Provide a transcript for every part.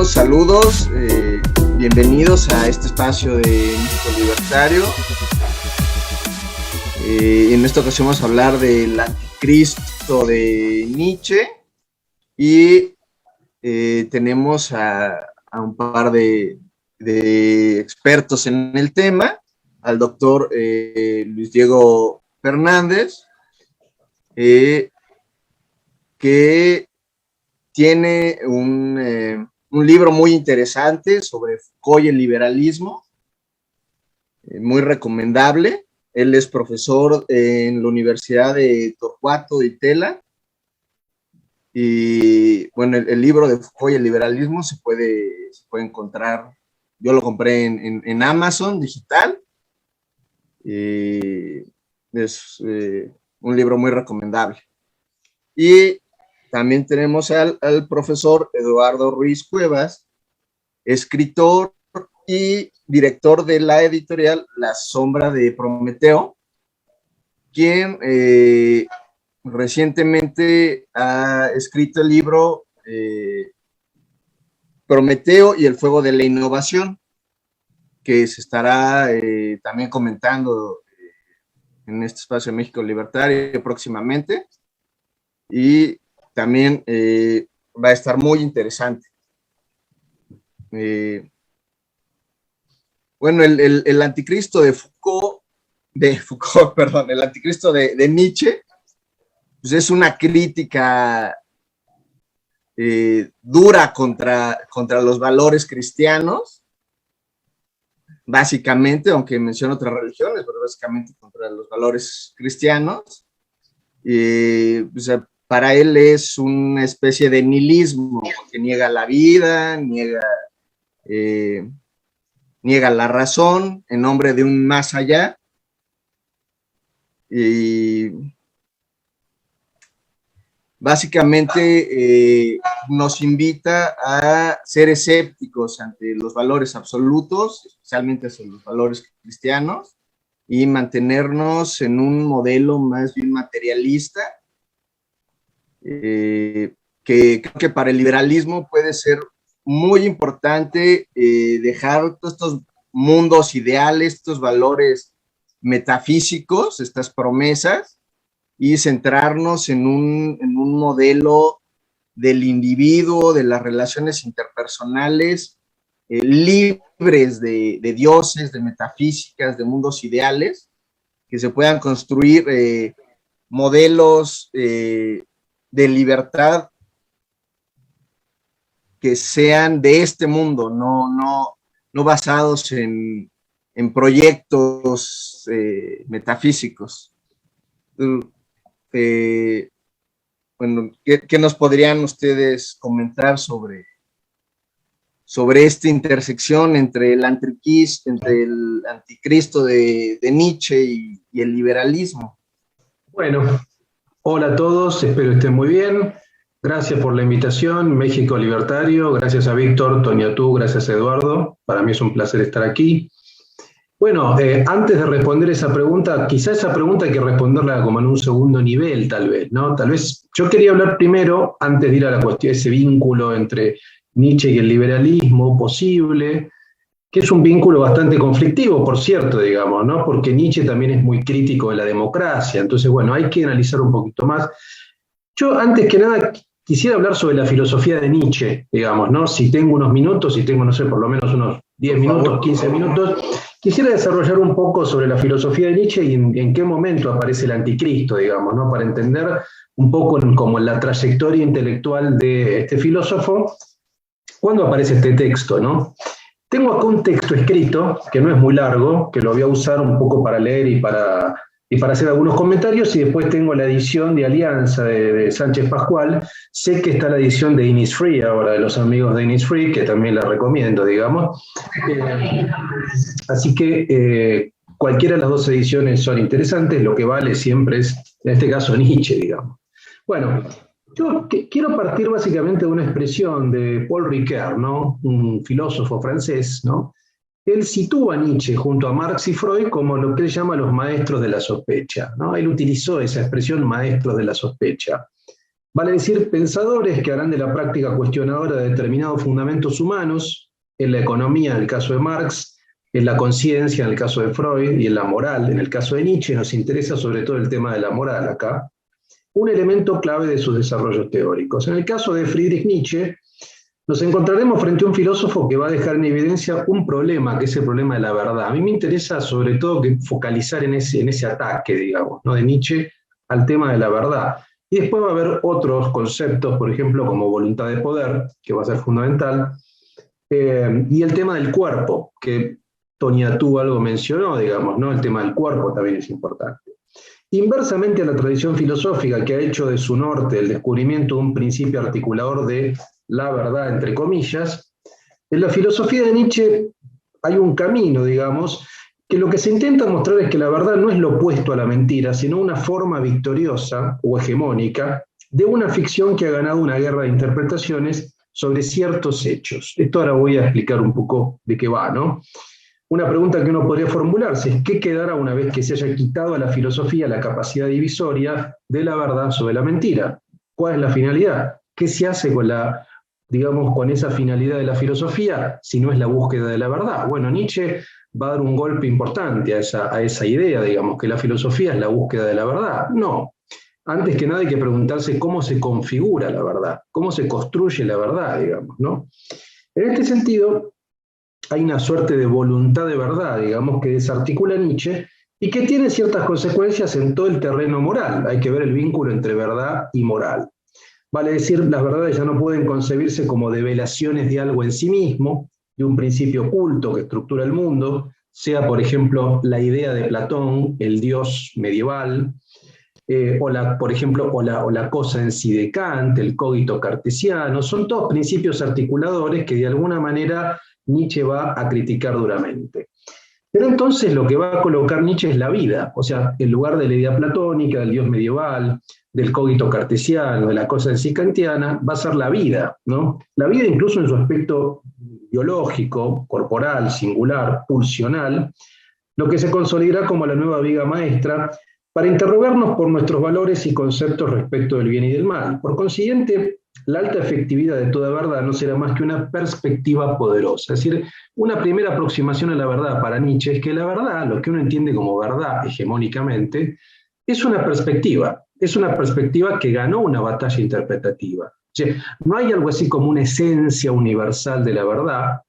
Bueno, saludos, bienvenidos a este espacio de México Libertario. En esta ocasión vamos a hablar del anticristo de Nietzsche y tenemos a un par de expertos en el tema, al doctor Luis Diego Fernández, que tiene un libro muy interesante sobre Foucault y el liberalismo, muy recomendable. Él es profesor en la Universidad de Torcuato de Itela. Y bueno, el libro de Foucault y el liberalismo se puede encontrar. Yo lo compré en Amazon digital. Es un libro muy recomendable. Y también tenemos al profesor Eduardo Ruiz Cuevas, escritor y director de la editorial La Sombra de Prometeo, quien recientemente ha escrito el libro Prometeo y el fuego de la innovación, que se estará también comentando en este espacio de México Libertario próximamente, y también va a estar muy interesante. Bueno, el anticristo de Foucault, perdón, el anticristo de Nietzsche, pues es una crítica dura contra los valores cristianos, básicamente, aunque menciona otras religiones, pero básicamente contra los valores cristianos. Pues, para él es una especie de nihilismo, que niega la vida, niega la razón en nombre de un más allá. Y básicamente nos invita a ser escépticos ante los valores absolutos, especialmente hacia los valores cristianos, y mantenernos en un modelo más bien materialista, que creo que para el liberalismo puede ser muy importante dejar todos estos mundos ideales, estos valores metafísicos, estas promesas, y centrarnos en un modelo del individuo, de las relaciones interpersonales, libres de dioses, de metafísicas, de mundos ideales, que se puedan construir modelos de libertad que sean de este mundo, no basados en proyectos metafísicos. Bueno, ¿qué nos podrían ustedes comentar sobre esta intersección entre el anticristo de Nietzsche y el liberalismo? Bueno, hola a todos, espero estén muy bien. Gracias por la invitación, México Libertario. Gracias a Víctor, Toñatú, gracias a Eduardo. Para mí es un placer estar aquí. Bueno, antes de responder esa pregunta, quizá esa pregunta hay que responderla como en un segundo nivel, tal vez, ¿no? Tal vez yo quería hablar primero, antes de ir a la cuestión, ese vínculo entre Nietzsche y el liberalismo posible, que es un vínculo bastante conflictivo, por cierto, digamos, ¿no? Porque Nietzsche también es muy crítico de la democracia, entonces, bueno, hay que analizar un poquito más. Yo, antes que nada, quisiera hablar sobre la filosofía de Nietzsche, digamos, ¿no? Si tengo unos minutos, si tengo, no sé, por lo menos unos 10 minutos, 15 minutos, quisiera desarrollar un poco sobre la filosofía de Nietzsche y en qué momento aparece el anticristo, digamos, ¿no? Para entender un poco como la trayectoria intelectual de este filósofo, cuándo aparece este texto, ¿no? Tengo acá un texto escrito, que no es muy largo, que lo voy a usar un poco para leer y para hacer algunos comentarios, y después tengo la edición de Alianza de Sánchez Pascual. Sé que está la edición de Innisfree ahora, de los amigos de Innisfree, que también la recomiendo, digamos. Así que cualquiera de las dos ediciones son interesantes, lo que vale siempre es, en este caso, Nietzsche, digamos. Bueno, yo quiero partir básicamente de una expresión de Paul Ricoeur, ¿no? Un filósofo francés, ¿no? Él sitúa a Nietzsche junto a Marx y Freud como lo que él llama los maestros de la sospecha, ¿no? Él utilizó esa expresión, maestros de la sospecha. Vale decir, pensadores que harán de la práctica cuestionadora de determinados fundamentos humanos, en la economía, en el caso de Marx, en la conciencia, en el caso de Freud, y en la moral, en el caso de Nietzsche. Nos interesa sobre todo el tema de la moral acá, un elemento clave de sus desarrollos teóricos. En el caso de Friedrich Nietzsche, nos encontraremos frente a un filósofo que va a dejar en evidencia un problema, que es el problema de la verdad. A mí me interesa sobre todo focalizar en ese ataque, digamos, ¿no?, de Nietzsche al tema de la verdad. Y después va a haber otros conceptos, por ejemplo, como voluntad de poder, que va a ser fundamental, y el tema del cuerpo, que Toniatú algo mencionó, digamos, ¿no? El tema del cuerpo también es importante. Inversamente a la tradición filosófica que ha hecho de su norte el descubrimiento de un principio articulador de la verdad, entre comillas, en la filosofía de Nietzsche hay un camino, digamos, que lo que se intenta mostrar es que la verdad no es lo opuesto a la mentira, sino una forma victoriosa o hegemónica de una ficción que ha ganado una guerra de interpretaciones sobre ciertos hechos. Esto ahora voy a explicar un poco de qué va, ¿no? Una pregunta que uno podría formularse es: ¿qué quedará una vez que se haya quitado a la filosofía la capacidad divisoria de la verdad sobre la mentira? ¿Cuál es la finalidad? ¿Qué se hace con con esa finalidad de la filosofía si no es la búsqueda de la verdad? Bueno, Nietzsche va a dar un golpe importante a esa idea, digamos, que la filosofía es la búsqueda de la verdad. No. Antes que nada hay que preguntarse cómo se configura la verdad, cómo se construye la verdad, digamos, ¿no? En este sentido, hay una suerte de voluntad de verdad, digamos, que desarticula Nietzsche y que tiene ciertas consecuencias en todo el terreno moral. Hay que ver el vínculo entre verdad y moral. Vale decir, las verdades ya no pueden concebirse como develaciones de algo en sí mismo, de un principio oculto que estructura el mundo, sea, por ejemplo, la idea de Platón, el dios medieval, por ejemplo, la cosa en sí de Kant, el cogito cartesiano. Son todos principios articuladores que de alguna manera Nietzsche va a criticar duramente. Pero entonces lo que va a colocar Nietzsche es la vida, o sea, en lugar de la idea platónica, del dios medieval, del cogito cartesiano, de la cosa en sí kantiana, va a ser la vida, ¿no? La vida incluso en su aspecto biológico, corporal, singular, pulsional, lo que se consolidará como la nueva viga maestra para interrogarnos por nuestros valores y conceptos respecto del bien y del mal. Por consiguiente, la alta efectividad de toda verdad no será más que una perspectiva poderosa. Es decir, una primera aproximación a la verdad para Nietzsche es que la verdad, lo que uno entiende como verdad hegemónicamente, es una perspectiva que ganó una batalla interpretativa. O sea, no hay algo así como una esencia universal de la verdad,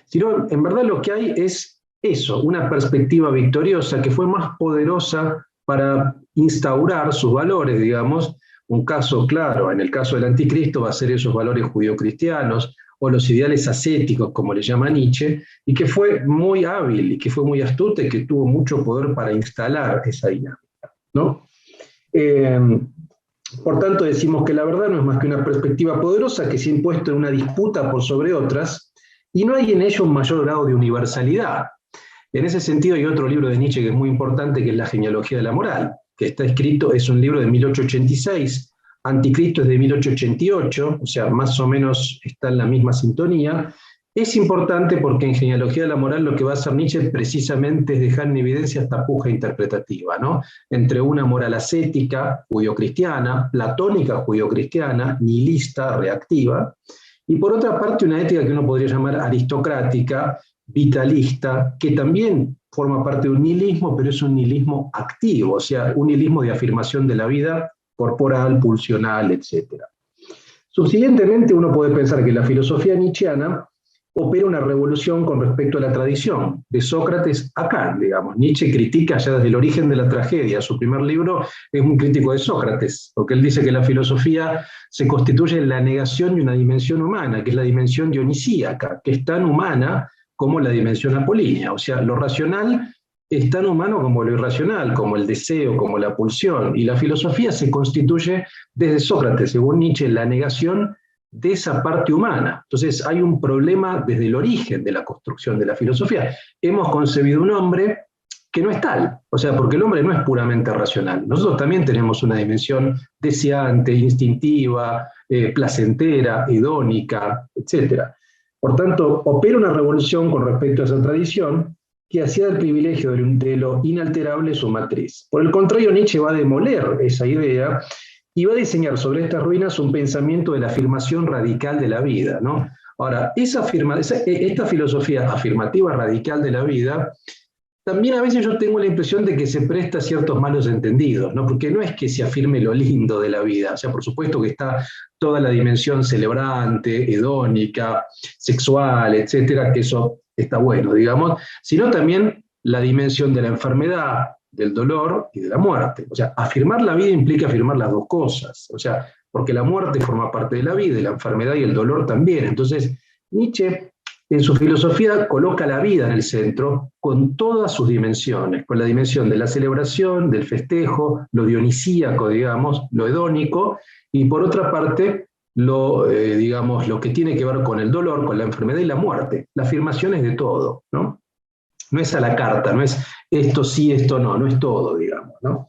sino en verdad lo que hay es eso, una perspectiva victoriosa que fue más poderosa para instaurar sus valores, digamos. Un caso claro, en el caso del anticristo, va a ser esos valores judio-cristianos o los ideales ascéticos, como le llama Nietzsche, y que fue muy hábil y que fue muy astuto y que tuvo mucho poder para instalar esa dinámica, ¿no? Por tanto, decimos que la verdad no es más que una perspectiva poderosa que se ha impuesto en una disputa por sobre otras, y no hay en ello un mayor grado de universalidad. En ese sentido hay otro libro de Nietzsche que es muy importante, que es La genealogía de la moral, que está escrito, es un libro de 1886, Anticristo es de 1888, o sea, más o menos está en la misma sintonía. Es importante porque en Genealogía de la moral lo que va a hacer Nietzsche precisamente es dejar en evidencia esta puja interpretativa, ¿no? Entre una moral ascética, judio-cristiana, platónica, judio-cristiana, nihilista, reactiva, y por otra parte una ética que uno podría llamar aristocrática, vitalista, que también forma parte de un nihilismo, pero es un nihilismo activo, o sea, un nihilismo de afirmación de la vida corporal, pulsional, etc. Subsiguientemente, uno puede pensar que la filosofía nietzscheana opera una revolución con respecto a la tradición, de Sócrates a Kant, digamos. Nietzsche critica ya desde el origen de la tragedia. Su primer libro es un crítico de Sócrates, porque él dice que la filosofía se constituye en la negación de una dimensión humana, que es la dimensión dionisíaca, que es tan humana como la dimensión apolínea. O sea, lo racional es tan humano como lo irracional, como el deseo, como la pulsión. Y la filosofía se constituye desde Sócrates, según Nietzsche, en la negación de esa parte humana. Entonces hay un problema desde el origen de la construcción de la filosofía. Hemos concebido un hombre que no es tal, o sea, porque el hombre no es puramente racional. Nosotros también tenemos una dimensión deseante, instintiva, placentera, hedónica, etc. Por tanto, opera una revolución con respecto a esa tradición que hacía del privilegio de lo inalterable su matriz. Por el contrario, Nietzsche va a demoler esa idea y va a diseñar sobre estas ruinas un pensamiento de la afirmación radical de la vida, ¿no? Ahora, esta filosofía afirmativa radical de la vida, también a veces yo tengo la impresión de que se presta a ciertos malos entendidos, ¿no? Porque no es que se afirme lo lindo de la vida, o sea, por supuesto que está toda la dimensión celebrante, hedónica, sexual, etcétera, que eso está bueno, digamos, sino también la dimensión de la enfermedad, del dolor y de la muerte. O sea, afirmar la vida implica afirmar las dos cosas, o sea, porque la muerte forma parte de la vida, y la enfermedad y el dolor también. Entonces, Nietzsche, en su filosofía, coloca la vida en el centro con todas sus dimensiones, con la dimensión de la celebración, del festejo, lo dionisíaco, digamos, lo hedónico, y por otra parte, digamos, lo que tiene que ver con el dolor, con la enfermedad y la muerte. La afirmación es de todo, ¿no? No es a la carta, no es esto sí, esto no, no es todo, digamos, ¿no?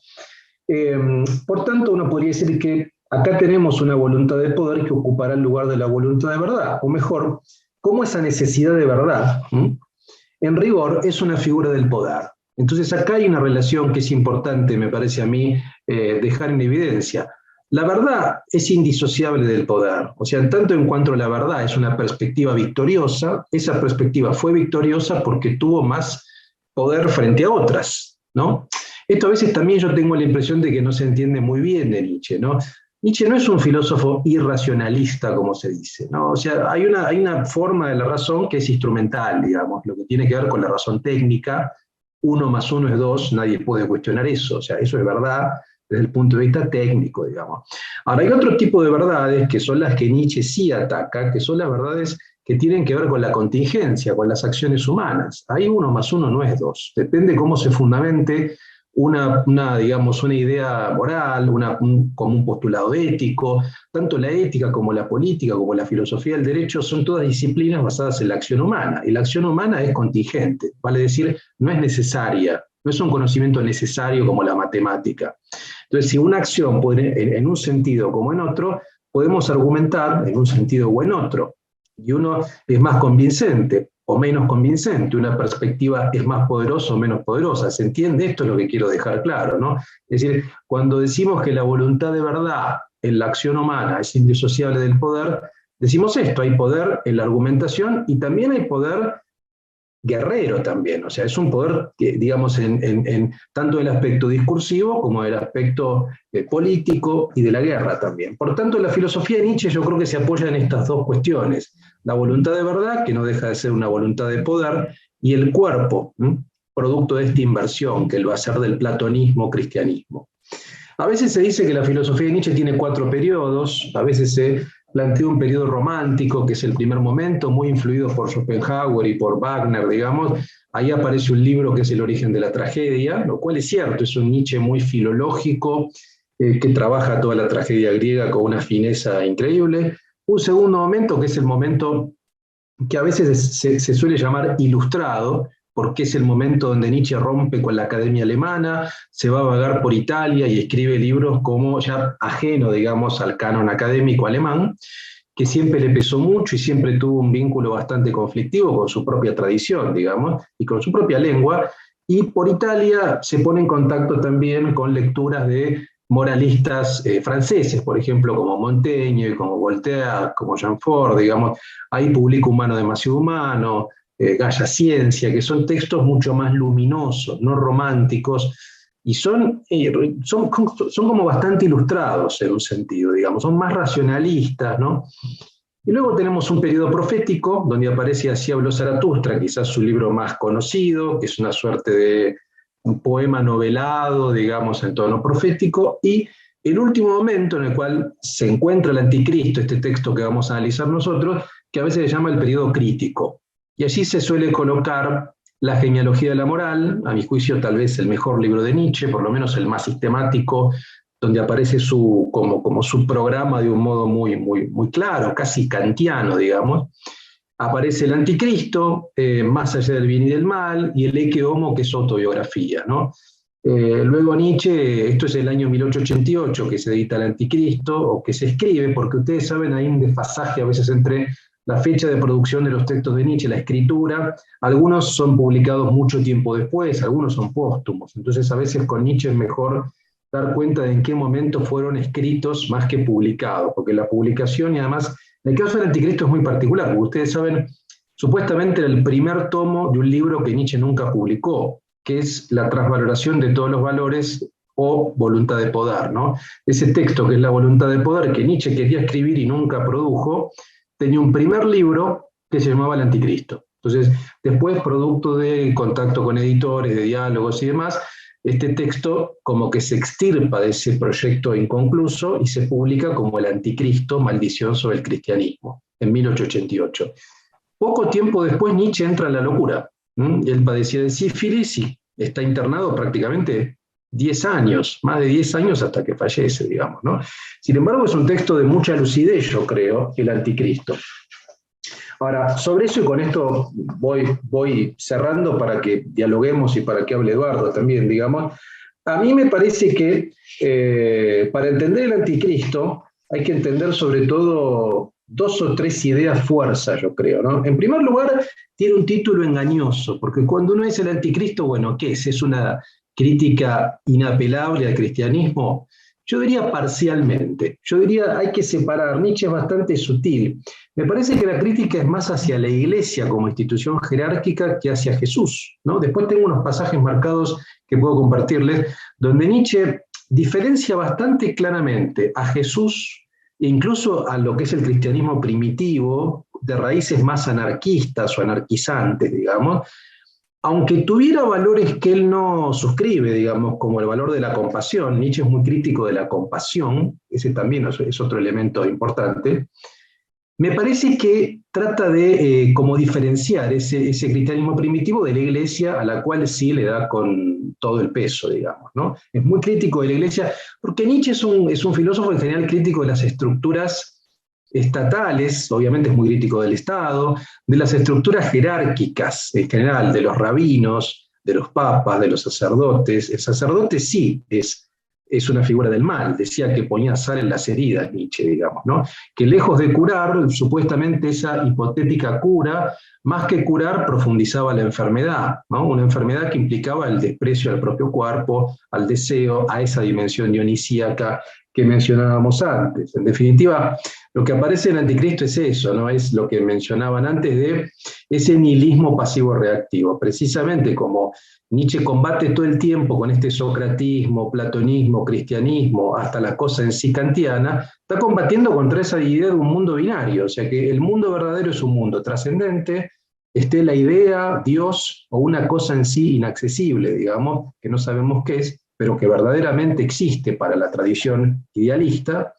Por tanto, uno podría decir que acá tenemos una voluntad de poder que ocupará el lugar de la voluntad de verdad, o mejor, cómo esa necesidad de verdad, en rigor, es una figura del poder. Entonces acá hay una relación que es importante, me parece a mí, dejar en evidencia. La verdad es indisociable del poder, o sea, en tanto en cuanto la verdad es una perspectiva victoriosa, esa perspectiva fue victoriosa porque tuvo más poder frente a otras, ¿no? Esto a veces también yo tengo la impresión de que no se entiende muy bien de Nietzsche, ¿no? Nietzsche no es un filósofo irracionalista, como se dice, ¿no? O sea, hay una forma de la razón que es instrumental, digamos, lo que tiene que ver con la razón técnica, 1 más 1 es 2, nadie puede cuestionar eso, o sea, eso es verdad desde el punto de vista técnico, digamos. Ahora, hay otro tipo de verdades que son las que Nietzsche sí ataca, que son las verdades que tienen que ver con la contingencia, con las acciones humanas. Ahí 1 más 1 no es 2, depende cómo se fundamente digamos, una idea moral, como un postulado ético. Tanto la ética como la política, como la filosofía del derecho, son todas disciplinas basadas en la acción humana, y la acción humana es contingente, vale decir, no es necesaria, no es un conocimiento necesario como la matemática. Entonces, si una acción puede, en un sentido como en otro, podemos argumentar en un sentido o en otro, y uno es más convincente o menos convincente, una perspectiva es más poderosa o menos poderosa. ¿Se entiende? Esto es lo que quiero dejar claro, ¿no? Es decir, cuando decimos que la voluntad de verdad en la acción humana es indisociable del poder, decimos esto, hay poder en la argumentación y también hay poder guerrero también, o sea, es un poder que, digamos, tanto el aspecto discursivo como el aspecto político y de la guerra también. Por tanto, la filosofía de Nietzsche yo creo que se apoya en estas dos cuestiones, la voluntad de verdad, que no deja de ser una voluntad de poder, y el cuerpo, producto de esta inversión, que lo va a hacer del platonismo cristianismo. A veces se dice que la filosofía de Nietzsche tiene 4 periodos, a veces se plantea un periodo romántico, que es el primer momento, muy influido por Schopenhauer y por Wagner, digamos. Ahí aparece un libro que es El origen de la tragedia, lo cual es cierto, es un Nietzsche muy filológico, que trabaja toda la tragedia griega con una fineza increíble. Un segundo momento, que es el momento que a veces se suele llamar ilustrado, porque es el momento donde Nietzsche rompe con la Academia Alemana, se va a vagar por Italia y escribe libros como ya ajeno, digamos, al canon académico alemán, que siempre le pesó mucho y siempre tuvo un vínculo bastante conflictivo con su propia tradición, digamos, y con su propia lengua, y por Italia se pone en contacto también con lecturas de moralistas franceses, por ejemplo, como Montaigne, como Voltaire, como Jean Fort, digamos. Ahí publica Humano demasiado humano, Gaia Ciencia, que son textos mucho más luminosos, no románticos, y son como bastante ilustrados en un sentido, digamos, son más racionalistas, ¿no? Y luego tenemos un periodo profético, donde aparece Así habló Zaratustra, quizás su libro más conocido, que es una suerte de un poema novelado, digamos, en tono profético, y el último momento en el cual se encuentra el anticristo, este texto que vamos a analizar nosotros, que a veces se llama el periodo crítico. Y allí se suele colocar La genealogía de la moral, a mi juicio tal vez el mejor libro de Nietzsche, por lo menos el más sistemático, donde aparece como su programa de un modo muy, muy, muy claro, casi kantiano, digamos. Aparece el anticristo, Más allá del bien y del mal, y el Ecce Homo, que es autobiografía, ¿no? Luego Nietzsche, esto es el año 1888 que se edita el Anticristo, o que se escribe, porque ustedes saben, hay un desfasaje a veces entre la fecha de producción de los textos de Nietzsche, la escritura. Algunos son publicados mucho tiempo después, algunos son póstumos, entonces a veces con Nietzsche es mejor dar cuenta de en qué momento fueron escritos más que publicados, porque la publicación, y además, en el caso del Anticristo es muy particular, porque ustedes saben, supuestamente era el primer tomo de un libro que Nietzsche nunca publicó, que es La transvaloración de todos los valores o Voluntad de poder, ¿no? Ese texto que es la voluntad de poder que Nietzsche quería escribir y nunca produjo, tenía un primer libro que se llamaba El Anticristo. Entonces, después, producto de contacto con editores, de diálogos y demás, este texto como que se extirpa de ese proyecto inconcluso y se publica como El Anticristo, Maldición sobre el cristianismo, en 1888. Poco tiempo después Nietzsche entra en la locura. Él padecía de sífilis y está internado prácticamente 10 años, más de 10 años hasta que fallece, digamos, ¿no? Sin embargo, es un texto de mucha lucidez, yo creo, El Anticristo. Ahora, sobre eso, y con esto voy cerrando para que dialoguemos y para que hable Eduardo también, digamos. A mí me parece que para entender el Anticristo hay que entender sobre todo 2 o 3 ideas fuerza, yo creo, ¿no? En primer lugar, tiene un título engañoso, porque cuando uno dice el Anticristo, bueno, ¿qué es? ¿Es una crítica inapelable al cristianismo? Yo diría parcialmente. Yo diría hay que separar. Nietzsche es bastante sutil. Me parece que la crítica es más hacia la Iglesia como institución jerárquica que hacia Jesús, ¿no? Después tengo unos pasajes marcados que puedo compartirles, donde Nietzsche diferencia bastante claramente a Jesús e incluso a lo que es el cristianismo primitivo, de raíces más anarquistas o anarquizantes, digamos, aunque tuviera valores que él no suscribe, digamos, como el valor de la compasión. Nietzsche es muy crítico de la compasión, ese también es otro elemento importante. Me parece que trata de como diferenciar ese cristianismo primitivo de la Iglesia, a la cual sí le da con todo el peso, digamos, ¿no? Es muy crítico de la Iglesia, porque Nietzsche es un filósofo en general crítico de las estructuras estatales, obviamente es muy crítico del Estado, de las estructuras jerárquicas en general, de los rabinos, de los papas, de los sacerdotes. El sacerdote sí es una figura del mal, decía que ponía sal en las heridas, Nietzsche, digamos, ¿no? Que lejos de curar, supuestamente esa hipotética cura, más que curar, profundizaba la enfermedad, ¿no? Una enfermedad que implicaba el desprecio al propio cuerpo, al deseo, a esa dimensión dionisíaca que mencionábamos antes. En definitiva, lo que aparece en el Anticristo es eso, ¿no? Es lo que mencionaban antes de ese nihilismo pasivo-reactivo. Precisamente como Nietzsche combate todo el tiempo con este socratismo, platonismo, cristianismo, hasta la cosa en sí kantiana, está combatiendo contra esa idea de un mundo binario, o sea que el mundo verdadero es un mundo trascendente, esté la idea, Dios, o una cosa en sí inaccesible, digamos, que no sabemos qué es, pero que verdaderamente existe para la tradición idealista,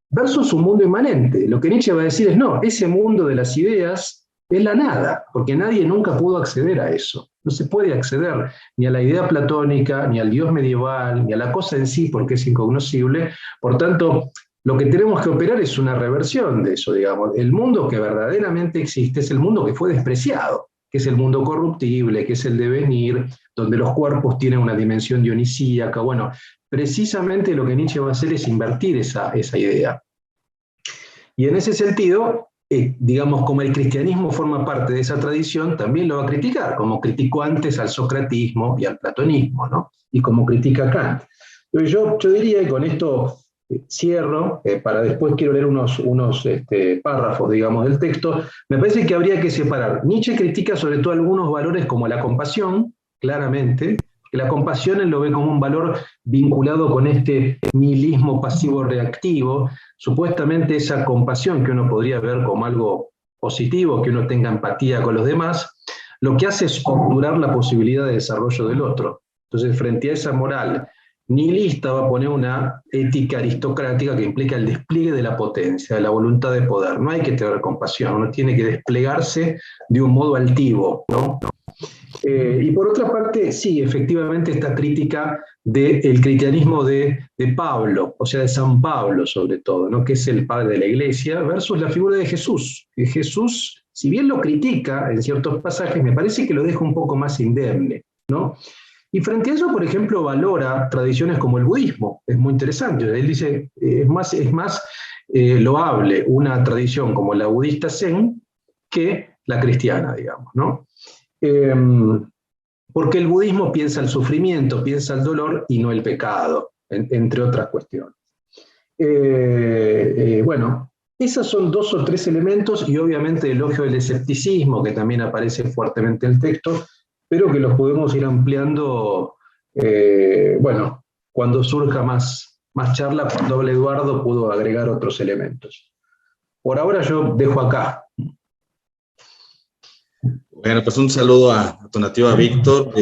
versus un mundo inmanente. Lo que Nietzsche va a decir es, no, ese mundo de las ideas es la nada, porque nadie nunca pudo acceder a eso. No se puede acceder ni a la idea platónica, ni al Dios medieval, ni a la cosa en sí, porque es incognoscible. Por tanto, lo que tenemos que operar es una reversión de eso, digamos. El mundo que verdaderamente existe es el mundo que fue despreciado, que es el mundo corruptible, que es el devenir, donde los cuerpos tienen una dimensión dionisíaca. Bueno, precisamente lo que Nietzsche va a hacer es invertir esa idea. Y en ese sentido, digamos, como el cristianismo forma parte de esa tradición, también lo va a criticar, como criticó antes al socratismo y al platonismo, ¿no? Y como critica a Kant. Entonces yo diría, y con esto cierro, para después quiero leer unos párrafos, digamos, del texto. Me parece que habría que separar. Nietzsche critica sobre todo algunos valores como la compasión, claramente, que la compasión él lo ve como un valor vinculado con este nihilismo pasivo-reactivo, supuestamente esa compasión que uno podría ver como algo positivo, que uno tenga empatía con los demás, lo que hace es obturar la posibilidad de desarrollo del otro. Entonces, frente a esa moral nihilista va a poner una ética aristocrática que implica el despliegue de la potencia, de la voluntad de poder. No hay que tener compasión, uno tiene que desplegarse de un modo altivo, ¿no? Y por otra parte, sí, efectivamente esta crítica del cristianismo de Pablo, o sea, de San Pablo sobre todo, ¿no? Que es el padre de la iglesia, versus la figura de Jesús. Que Jesús, si bien lo critica en ciertos pasajes, me parece que lo deja un poco más indemne, ¿no? Y frente a eso, por ejemplo, valora tradiciones como el budismo. Es muy interesante. Él dice, es más loable una tradición como la budista Zen que la cristiana, digamos, ¿no? Porque el budismo piensa el sufrimiento, piensa el dolor y no el pecado. entre otras cuestiones. Bueno, esos son 2 o 3 elementos y obviamente el elogio del escepticismo, que también aparece fuertemente en el texto, pero que los podemos ir ampliando, bueno, cuando surja más charla, cuando hable Eduardo, puedo agregar otros elementos. Por ahora yo dejo acá. Bueno, pues un saludo a tu nativo, a Víctor.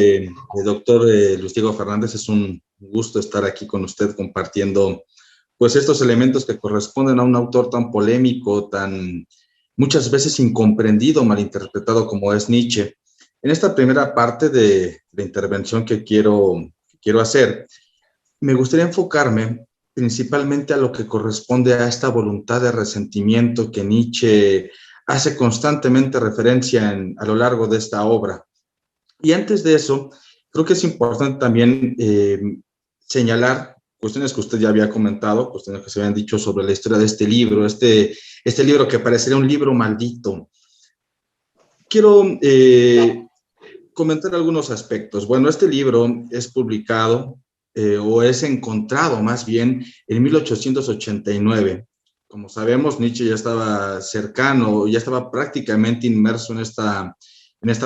Doctor Luis Diego Fernández, es un gusto estar aquí con usted compartiendo pues estos elementos que corresponden a un autor tan polémico, tan muchas veces incomprendido, malinterpretado como es Nietzsche. En esta primera parte de la intervención que quiero hacer, me gustaría enfocarme principalmente a lo que corresponde a esta voluntad de resentimiento que Nietzsche hace constantemente referencia a lo largo de esta obra. Y antes de eso, creo que es importante también señalar cuestiones que usted ya había comentado, cuestiones que se habían dicho sobre la historia de este libro, este libro que parecería un libro maldito. Quiero comentar algunos aspectos. Bueno, este libro es publicado o es encontrado más bien en 1889. Como sabemos, Nietzsche ya estaba cercano, ya estaba prácticamente inmerso en esta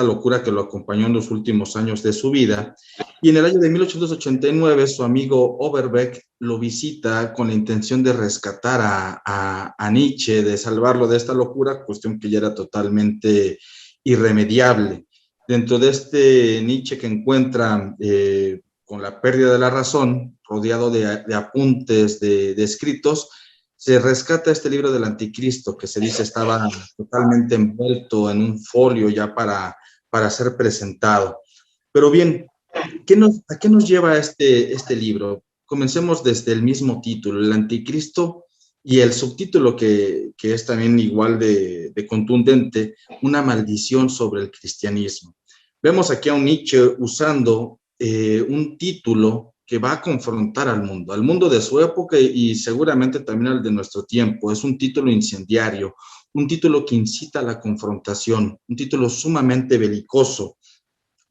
locura que lo acompañó en los últimos años de su vida. Y en el año de 1889, su amigo Overbeck lo visita con la intención de rescatar a Nietzsche, de salvarlo de esta locura, cuestión que ya era totalmente irremediable. Dentro de este Nietzsche que encuentra con la pérdida de la razón, rodeado de apuntes, de escritos, se rescata este libro del Anticristo, que se dice estaba totalmente envuelto en un folio ya para ser presentado. Pero bien, ¿a qué nos lleva este libro? Comencemos desde el mismo título, el Anticristo, y el subtítulo que es también igual de contundente, una maldición sobre el cristianismo. Vemos aquí a un Nietzsche usando un título que va a confrontar al mundo de su época y seguramente también al de nuestro tiempo. Es un título incendiario, un título que incita a la confrontación, un título sumamente belicoso,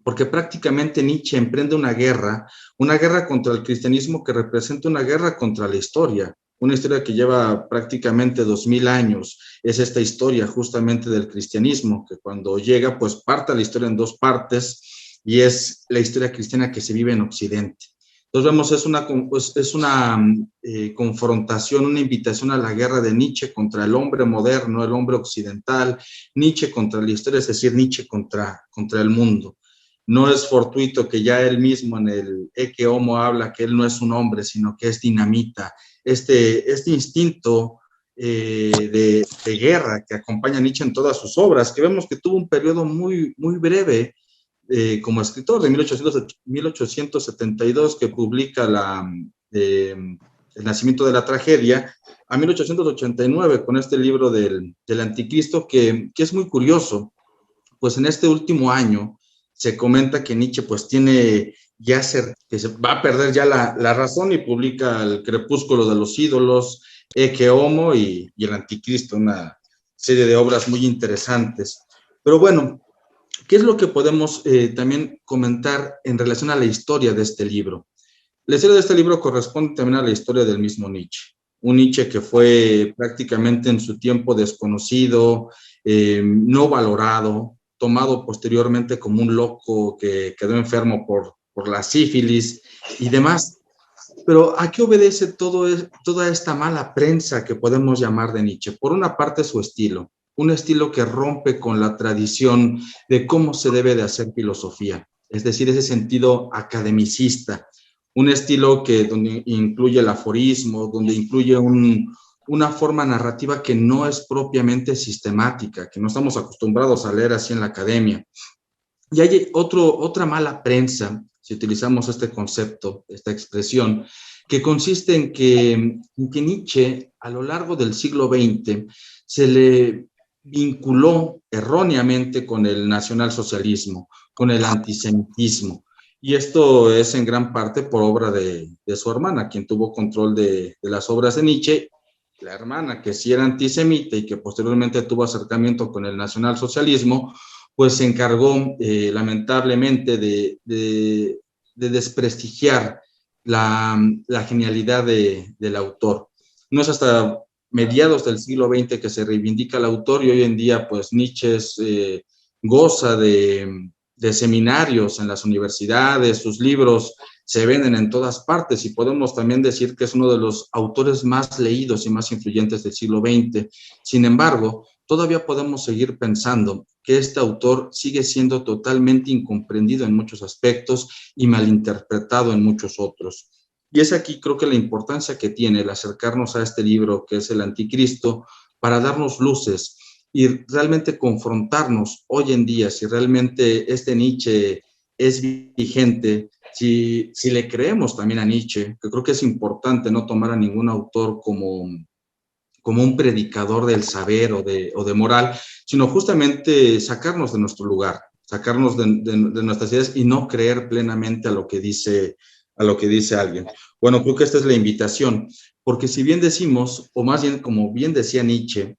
porque prácticamente Nietzsche emprende una guerra contra el cristianismo que representa una guerra contra la historia, una historia que lleva prácticamente 2000 años. Es esta historia justamente del cristianismo, que cuando llega, pues parte la historia en 2 partes, y es la historia cristiana que se vive en Occidente. Entonces vemos, es una confrontación, una invitación a la guerra de Nietzsche contra el hombre moderno, el hombre occidental, Nietzsche contra la historia, es decir, Nietzsche contra el mundo. No es fortuito que ya él mismo en el Ecce Homo habla que él no es un hombre, sino que es dinamita. Este instinto de guerra que acompaña a Nietzsche en todas sus obras, que vemos que tuvo un periodo muy, muy breve como escritor de 1872, que publica El nacimiento de la tragedia, a 1889 con este libro del Anticristo, que es muy curioso, pues en este último año se comenta que Nietzsche pues tiene ya que se va a perder ya la razón, y publica El crepúsculo de los ídolos, Ecce Homo y el Anticristo, una serie de obras muy interesantes. Pero bueno, ¿qué es lo que podemos también comentar en relación a la historia de este libro? La historia de este libro corresponde también a la historia del mismo Nietzsche. Un Nietzsche que fue prácticamente en su tiempo desconocido, no valorado, tomado posteriormente como un loco que quedó enfermo por la sífilis y demás. Pero ¿a qué obedece toda esta mala prensa que podemos llamar de Nietzsche? Por una parte, su estilo, un estilo que rompe con la tradición de cómo se debe de hacer filosofía, es decir, ese sentido academicista, un estilo donde incluye el aforismo, donde incluye una forma narrativa que no es propiamente sistemática, que no estamos acostumbrados a leer así en la academia. Y hay otra mala prensa, si utilizamos este concepto, esta expresión, que consiste en que Nietzsche, a lo largo del siglo XX, se le vinculó erróneamente con el nacionalsocialismo, con el antisemitismo. Y esto es en gran parte por obra de su hermana, quien tuvo control de las obras de Nietzsche. La hermana, que sí era antisemita y que posteriormente tuvo acercamiento con el nacionalsocialismo, pues se encargó lamentablemente de desprestigiar la genialidad del autor. No es hasta mediados del siglo XX que se reivindica el autor, y hoy en día pues Nietzsche goza de seminarios en las universidades, sus libros se venden en todas partes, y podemos también decir que es uno de los autores más leídos y más influyentes del siglo XX. Sin embargo, todavía podemos seguir pensando que este autor sigue siendo totalmente incomprendido en muchos aspectos y malinterpretado en muchos otros. Y es aquí, creo que la importancia que tiene el acercarnos a este libro, que es El Anticristo, para darnos luces y realmente confrontarnos hoy en día si realmente este Nietzsche es vigente, si le creemos también a Nietzsche, que creo que es importante no tomar a ningún autor como un predicador del saber o de moral, sino justamente sacarnos de nuestro lugar, sacarnos de nuestras ideas y no creer plenamente a lo que dice alguien. Bueno, creo que esta es la invitación, porque si bien decimos, o más bien como bien decía Nietzsche,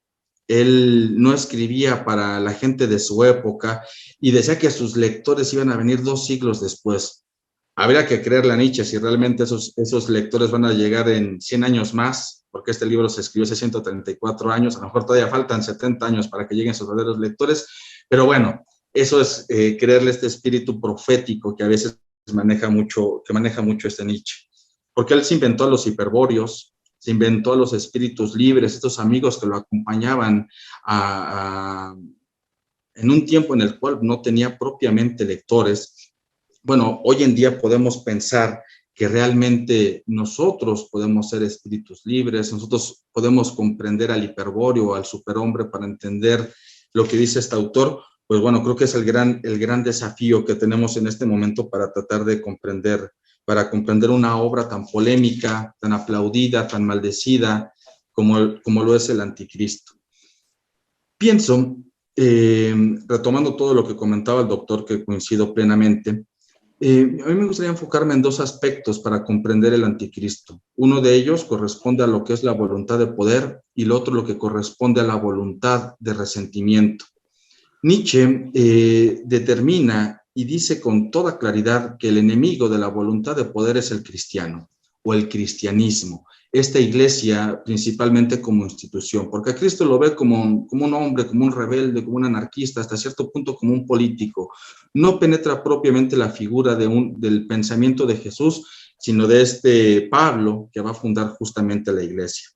él no escribía para la gente de su época y decía que sus lectores iban a venir 2 siglos después. Habría que creerle a Nietzsche si realmente esos lectores van a llegar en 100 años más, porque este libro se escribió hace 134 años, a lo mejor todavía faltan 70 años para que lleguen sus verdaderos lectores, pero bueno, eso es creerle este espíritu profético que a veces maneja mucho este Nietzsche, porque él se inventó a los hiperbóreos, se inventó a los espíritus libres, estos amigos que lo acompañaban en un tiempo en el cual no tenía propiamente lectores. Bueno, hoy en día podemos pensar que realmente nosotros podemos ser espíritus libres, nosotros podemos comprender al hiperbóreo o al superhombre para entender lo que dice este autor. Pues bueno, creo que es el gran desafío que tenemos en este momento para tratar de comprender una obra tan polémica, tan aplaudida, tan maldecida como lo es El Anticristo. Pienso, retomando todo lo que comentaba el doctor, que coincido plenamente, a mí me gustaría enfocarme en 2 aspectos para comprender el Anticristo. Uno de ellos corresponde a lo que es la voluntad de poder, y el otro lo que corresponde a la voluntad de resentimiento. Nietzsche determina y dice con toda claridad que el enemigo de la voluntad de poder es el cristiano o el cristianismo, esta iglesia principalmente como institución, porque a Cristo lo ve como un hombre, como un rebelde, como un anarquista, hasta cierto punto como un político. No penetra propiamente la figura del pensamiento de Jesús, sino de este Pablo, que va a fundar justamente la iglesia.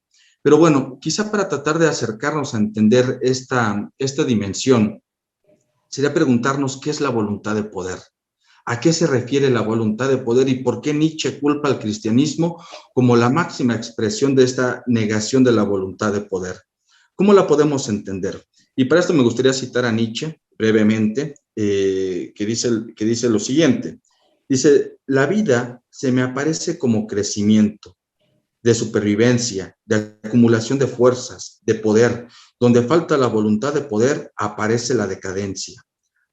Pero bueno, quizá para tratar de acercarnos a entender esta dimensión, sería preguntarnos qué es la voluntad de poder. ¿A qué se refiere la voluntad de poder y por qué Nietzsche culpa al cristianismo como la máxima expresión de esta negación de la voluntad de poder? ¿Cómo la podemos entender? Y para esto me gustaría citar a Nietzsche brevemente, que dice lo siguiente. Dice: la vida se me aparece como crecimiento, de supervivencia, de acumulación de fuerzas, de poder. Donde falta la voluntad de poder, aparece la decadencia.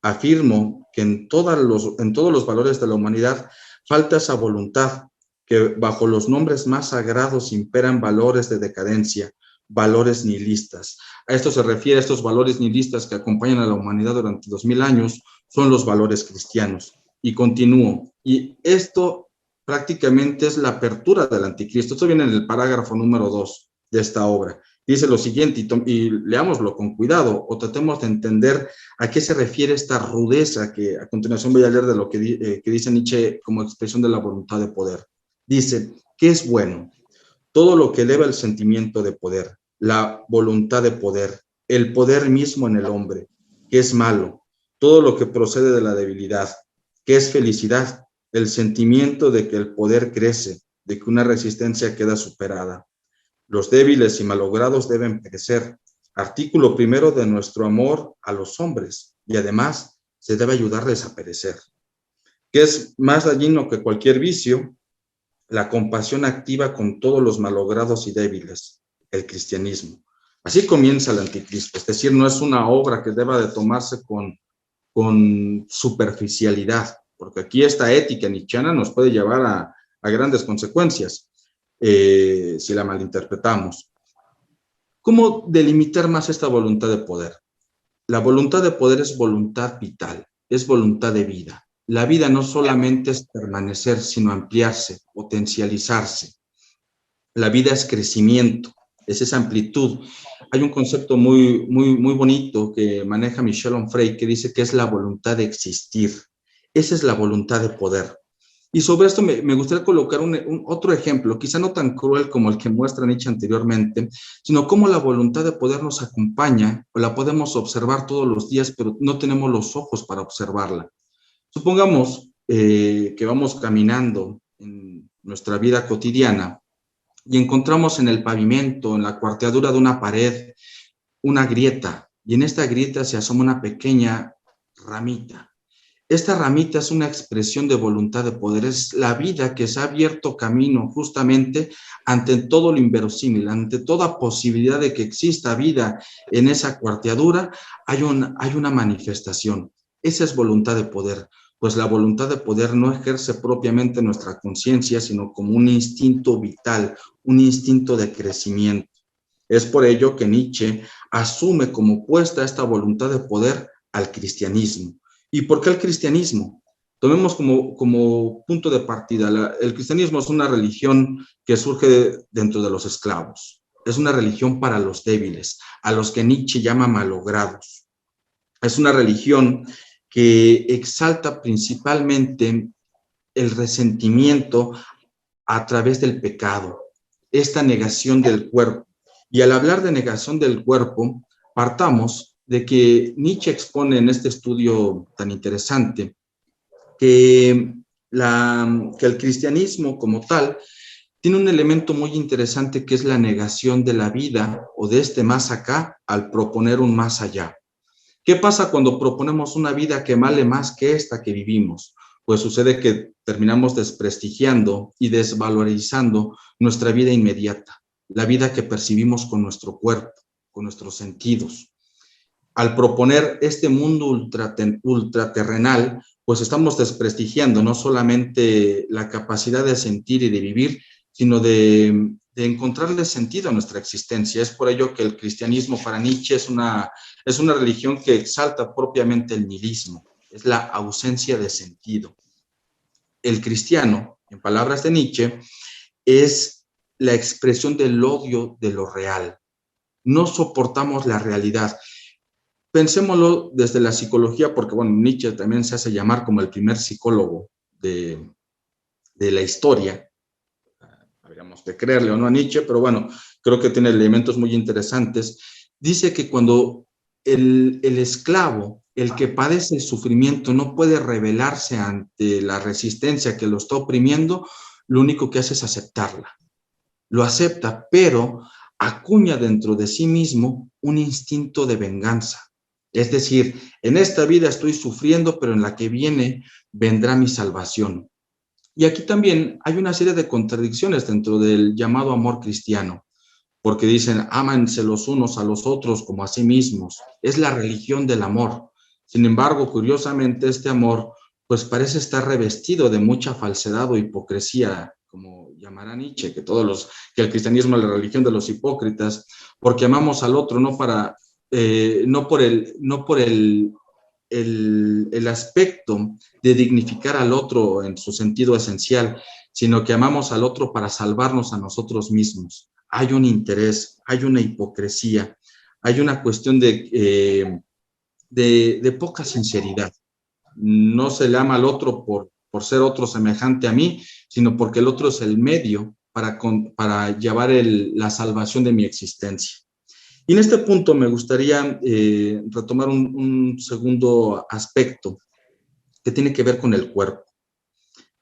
Afirmo que en todos los valores de la humanidad falta esa voluntad, que bajo los nombres más sagrados imperan valores de decadencia, valores nihilistas. A esto se refiere, a estos valores nihilistas que acompañan a la humanidad durante 2000 años, son los valores cristianos. Y continúo. Y esto prácticamente es la apertura del Anticristo. Esto viene en el parágrafo número 2 de esta obra. Dice lo siguiente, y leámoslo con cuidado, o tratemos de entender a qué se refiere esta rudeza que a continuación voy a leer de lo que dice Nietzsche como expresión de la voluntad de poder. Dice: ¿qué es bueno? Todo lo que eleva el sentimiento de poder, la voluntad de poder, el poder mismo en el hombre. ¿Qué es malo? Todo lo que procede de la debilidad. ¿Qué es felicidad? El sentimiento de que el poder crece, de que una resistencia queda superada. Los débiles y malogrados deben perecer. Artículo primero de nuestro amor a los hombres, y además se debe ayudarles a perecer. ¿Qué es más dañino que cualquier vicio? La compasión activa con todos los malogrados y débiles, el cristianismo. Así comienza el Anticristo, es decir, no es una obra que deba de tomarse con superficialidad, porque aquí esta ética nietzscheana nos puede llevar a grandes consecuencias si la malinterpretamos. ¿Cómo delimitar más esta voluntad de poder? La voluntad de poder es voluntad vital, es voluntad de vida. la vida no solamente es permanecer, sino ampliarse, potencializarse. La vida es crecimiento, es esa amplitud. Hay un concepto muy bonito que maneja Michel Onfray que dice que es la voluntad de existir. Esa es la voluntad de poder. Y sobre esto me gustaría colocar otro ejemplo, quizá no tan cruel como el que muestra Nietzsche anteriormente, sino cómo la voluntad de poder nos acompaña, o la podemos observar todos los días, pero no tenemos los ojos para observarla. Supongamos que vamos caminando en nuestra vida cotidiana y encontramos en el pavimento, en la cuarteadura de una pared, una grieta, y en esta grieta se asoma una pequeña ramita. Esta ramita es una expresión de voluntad de poder, es la vida que se ha abierto camino justamente ante todo lo inverosímil, ante toda posibilidad de que exista vida en esa cuarteadura, hay una manifestación. Esa es voluntad de poder, pues la voluntad de poder no ejerce propiamente nuestra conciencia, sino como un instinto vital, un instinto de crecimiento. Es por ello que Nietzsche asume como opuesta esta voluntad de poder al cristianismo. ¿Y por qué el cristianismo? Tomemos como punto de partida, el cristianismo es una religión que surge dentro de los esclavos. Es una religión para los débiles, a los que Nietzsche llama malogrados. Es una religión que exalta principalmente el resentimiento a través del pecado, esta negación del cuerpo. Y al hablar de negación del cuerpo, partamos de que Nietzsche expone en este estudio tan interesante que el cristianismo como tal tiene un elemento muy interesante que es la negación de la vida o de este más acá al proponer un más allá. ¿Qué pasa cuando proponemos una vida que vale más que esta que vivimos? Pues sucede que terminamos desprestigiando y desvalorizando nuestra vida inmediata, la vida que percibimos con nuestro cuerpo, con nuestros sentidos. Al proponer este mundo ultraterrenal, pues estamos desprestigiando no solamente la capacidad de sentir y de vivir, sino de encontrarle sentido a nuestra existencia. Es por ello que el cristianismo para Nietzsche es una religión que exalta propiamente el nihilismo, es la ausencia de sentido. El cristiano, en palabras de Nietzsche, es la expresión del odio de lo real. No soportamos la realidad. Pensémoslo desde la psicología, porque bueno, Nietzsche también se hace llamar como el primer psicólogo de la historia. Habríamos de creerle o no a Nietzsche, pero bueno, creo que tiene elementos muy interesantes. Dice que cuando el esclavo, el que padece el sufrimiento, no puede rebelarse ante la resistencia que lo está oprimiendo, lo único que hace es aceptarla. Lo acepta, pero acuña dentro de sí mismo un instinto de venganza. Es decir, en esta vida estoy sufriendo, pero en la que viene vendrá mi salvación. Y aquí también hay una serie de contradicciones dentro del llamado amor cristiano, porque dicen, ámanse los unos a los otros como a sí mismos. Es la religión del amor. Sin embargo, curiosamente, este amor pues parece estar revestido de mucha falsedad o hipocresía, como llamará Nietzsche, que el cristianismo es la religión de los hipócritas, porque amamos al otro no por el aspecto de dignificar al otro en su sentido esencial, sino que amamos al otro para salvarnos a nosotros mismos. Hay un interés, hay una hipocresía, hay una cuestión de poca sinceridad. No se le ama al otro por ser otro semejante a mí, sino porque el otro es el medio para llevar la salvación de mi existencia. Y en este punto me gustaría retomar un segundo aspecto que tiene que ver con el cuerpo.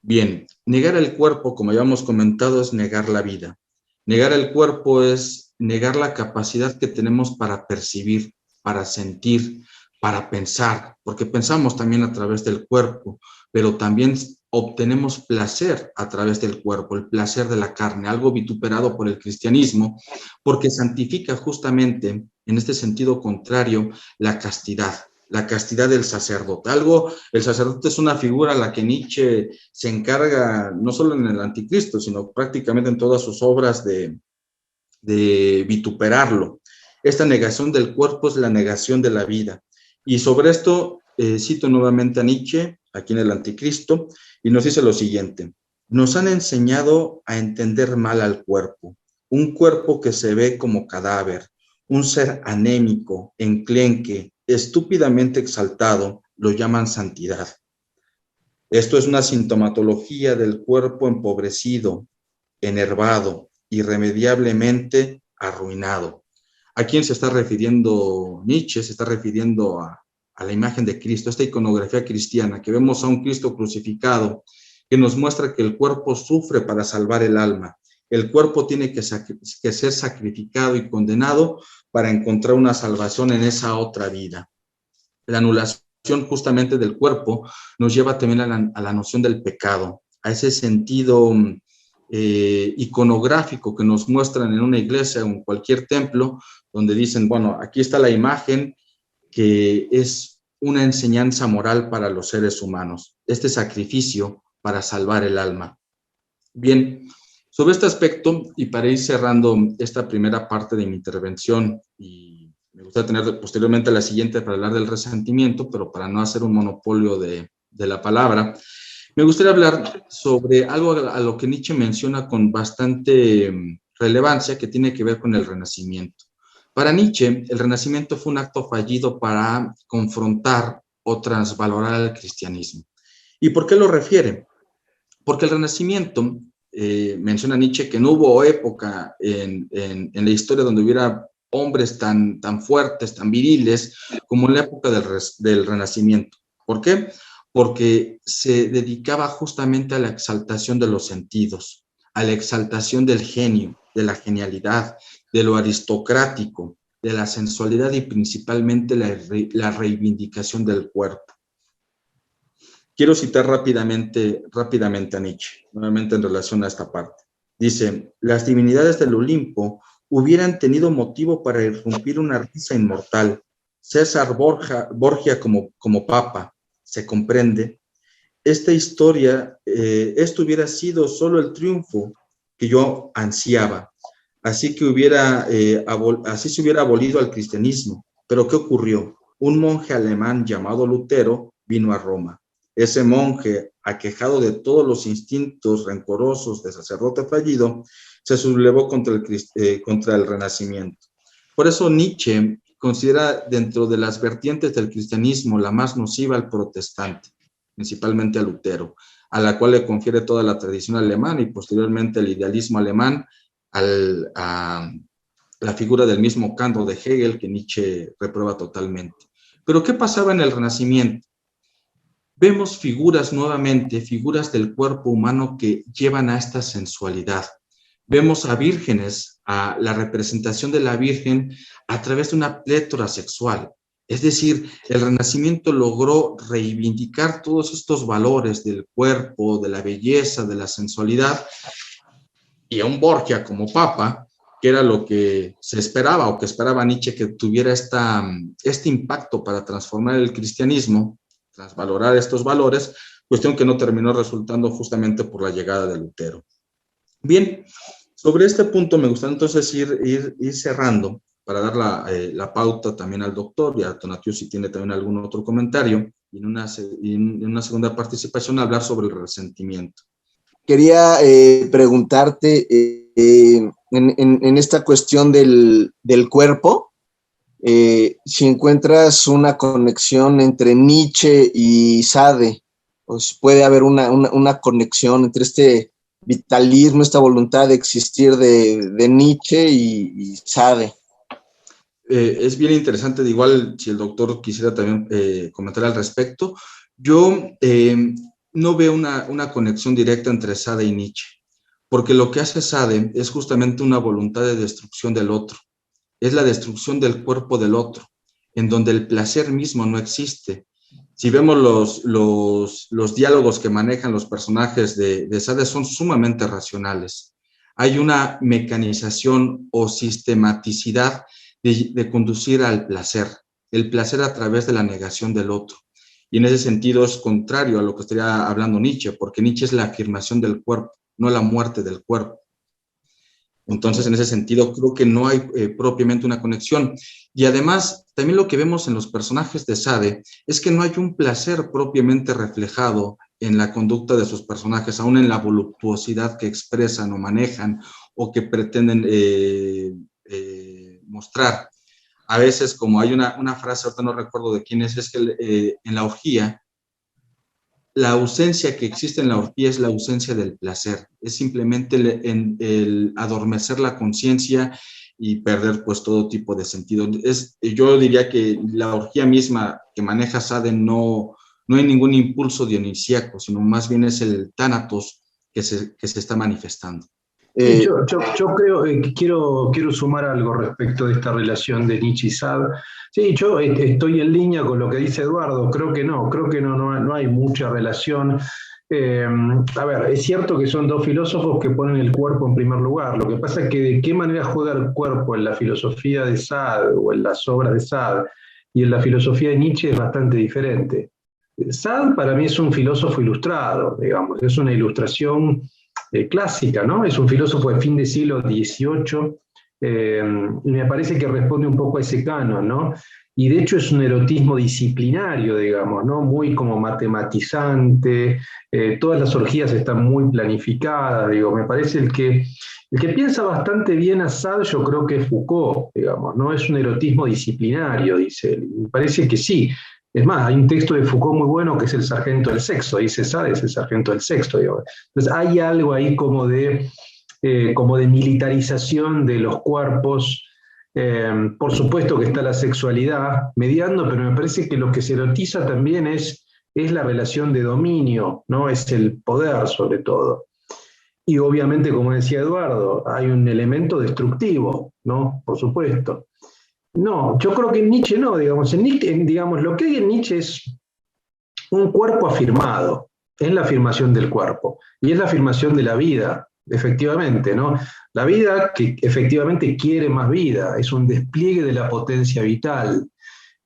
Bien, negar el cuerpo, como ya hemos comentado, es negar la vida. Negar el cuerpo es negar la capacidad que tenemos para percibir, para sentir, para pensar, porque pensamos también a través del cuerpo, pero también obtenemos placer a través del cuerpo, el placer de la carne, algo vituperado por el cristianismo, porque santifica justamente, en este sentido contrario, la castidad del sacerdote. El sacerdote es una figura a la que Nietzsche se encarga, no solo en el Anticristo, sino prácticamente en todas sus obras de vituperarlo. Esta negación del cuerpo es la negación de la vida. Y sobre esto cito nuevamente a Nietzsche, aquí en El Anticristo, y nos dice lo siguiente: nos han enseñado a entender mal al cuerpo, un cuerpo que se ve como cadáver, un ser anémico, enclenque, estúpidamente exaltado, lo llaman santidad. Esto es una sintomatología del cuerpo empobrecido, enervado, irremediablemente arruinado. ¿A quién se está refiriendo Nietzsche? Se está refiriendo a la imagen de Cristo, esta iconografía cristiana, que vemos a un Cristo crucificado, que nos muestra que el cuerpo sufre para salvar el alma. El cuerpo tiene que ser sacrificado y condenado para encontrar una salvación en esa otra vida. La anulación justamente del cuerpo nos lleva también a la noción del pecado, a ese sentido iconográfico que nos muestran en una iglesia o en cualquier templo, donde dicen, bueno, aquí está la imagen que es una enseñanza moral para los seres humanos, este sacrificio para salvar el alma. Bien, sobre este aspecto, y para ir cerrando esta primera parte de mi intervención, y me gustaría tener posteriormente la siguiente para hablar del resentimiento, pero para no hacer un monopolio de la palabra, me gustaría hablar sobre algo a lo que Nietzsche menciona con bastante relevancia, que tiene que ver con el Renacimiento. Para Nietzsche, el Renacimiento fue un acto fallido para confrontar o transvalorar al cristianismo. ¿Y por qué lo refiere? Porque el Renacimiento, menciona Nietzsche que no hubo época en la historia donde hubiera hombres tan fuertes, tan viriles, como en la época del Renacimiento. ¿Por qué? Porque se dedicaba justamente a la exaltación de los sentidos, a la exaltación del genio, de la genialidad, de lo aristocrático, de la sensualidad y principalmente la reivindicación del cuerpo. Quiero citar rápidamente a Nietzsche, nuevamente en relación a esta parte. Dice, las divinidades del Olimpo hubieran tenido motivo para irrumpir una risa inmortal. César Borgia como papa, se comprende. Esta historia, esto hubiera sido solo el triunfo que yo ansiaba. Así se hubiera abolido al cristianismo. Pero ¿qué ocurrió? Un monje alemán llamado Lutero vino a Roma. Ese monje, aquejado de todos los instintos rencorosos de sacerdote fallido, se sublevó contra el Renacimiento. Por eso Nietzsche considera dentro de las vertientes del cristianismo la más nociva al protestante, principalmente a Lutero, a la cual le confiere toda la tradición alemana y posteriormente el idealismo alemán a la figura del mismo Kant o de Hegel, que Nietzsche reprueba totalmente. Pero ¿qué pasaba en el Renacimiento? Vemos figuras nuevamente, figuras del cuerpo humano que llevan a esta sensualidad. Vemos a vírgenes, a la representación de la Virgen a través de una plétora sexual. Es decir, el Renacimiento logró reivindicar todos estos valores del cuerpo, de la belleza, de la sensualidad, y a un Borgia como papa, que era lo que se esperaba o que esperaba Nietzsche que tuviera este impacto para transformar el cristianismo, transvalorar estos valores, cuestión que no terminó resultando justamente por la llegada de Lutero. Bien, sobre este punto me gustaría entonces ir cerrando para dar la pauta también al doctor y a Tonatiuh si tiene también algún otro comentario, y en una segunda participación hablar sobre el resentimiento. Quería preguntarte en esta cuestión del cuerpo, si encuentras una conexión entre Nietzsche y Sade, pues puede haber una conexión entre este vitalismo, esta voluntad de existir de Nietzsche y Sade. Es bien interesante, de igual si el doctor quisiera también comentar al respecto. Yo no veo una conexión directa entre Sade y Nietzsche, porque lo que hace Sade es justamente una voluntad de destrucción del otro. Es la destrucción del cuerpo del otro, en donde el placer mismo no existe. Si vemos los diálogos que manejan los personajes de Sade, son sumamente racionales. Hay una mecanización o sistematicidad de conducir al placer, el placer a través de la negación del otro. Y en ese sentido es contrario a lo que estaría hablando Nietzsche, porque Nietzsche es la afirmación del cuerpo, no la muerte del cuerpo. Entonces, en ese sentido, creo que no hay propiamente una conexión. Y además, también lo que vemos en los personajes de Sade es que no hay un placer propiamente reflejado en la conducta de sus personajes, aún en la voluptuosidad que expresan o manejan o que pretenden mostrar. A veces, como hay una frase, ahorita no recuerdo de quién es que en la orgía, la ausencia que existe en la orgía es la ausencia del placer, es simplemente el adormecer la conciencia y perder pues todo tipo de sentido. Yo diría que la orgía misma que maneja Sade no hay ningún impulso dionisíaco, sino más bien es el tánatos que se está manifestando. Yo creo que quiero sumar algo respecto de esta relación de Nietzsche y Sade. Sí, yo estoy en línea con lo que dice Eduardo, creo que no hay mucha relación. A ver, es cierto que son dos filósofos que ponen el cuerpo en primer lugar. Lo que pasa es que de qué manera juega el cuerpo en la filosofía de Sade o en las obras de Sade y en la filosofía de Nietzsche es bastante diferente. Sade para mí es un filósofo ilustrado, digamos, es una ilustración clásica, ¿no? Es un filósofo de fin del siglo XVIII, y me parece que responde un poco a ese canon, ¿no? Y de hecho es un erotismo disciplinario, digamos, ¿no? Muy como matematizante, todas las orgías están muy planificadas, digo, me parece el que piensa bastante bien a Sade, yo creo que es Foucault, digamos, ¿no? Es un erotismo disciplinario, dice él, y me parece que sí. Es más, hay un texto de Foucault muy bueno que es El sargento del sexo, dice Sade, es el sargento del sexo, digamos. Entonces hay algo ahí como de militarización de los cuerpos. Por supuesto que está la sexualidad mediando, pero me parece que lo que se erotiza también es la relación de dominio, ¿no? Es el poder sobre todo. Y obviamente, como decía Eduardo, hay un elemento destructivo, ¿no? Por supuesto. No, yo creo que en Nietzsche no, digamos, digamos, lo que hay en Nietzsche es un cuerpo afirmado, es la afirmación del cuerpo, y es la afirmación de la vida, efectivamente, ¿no? La vida que efectivamente quiere más vida, es un despliegue de la potencia vital,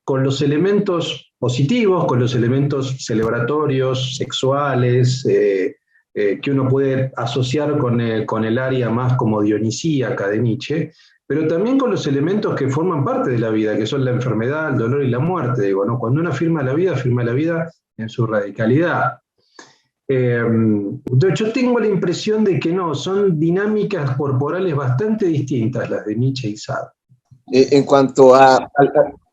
con los elementos positivos, con los elementos celebratorios, sexuales, que uno puede asociar con el área más como dionisíaca de Nietzsche, pero también con los elementos que forman parte de la vida, que son la enfermedad, el dolor y la muerte. Digo, ¿no? Cuando uno afirma la vida en su radicalidad. Yo tengo la impresión de que no, son dinámicas corporales bastante distintas las de Nietzsche y Sade. En cuanto a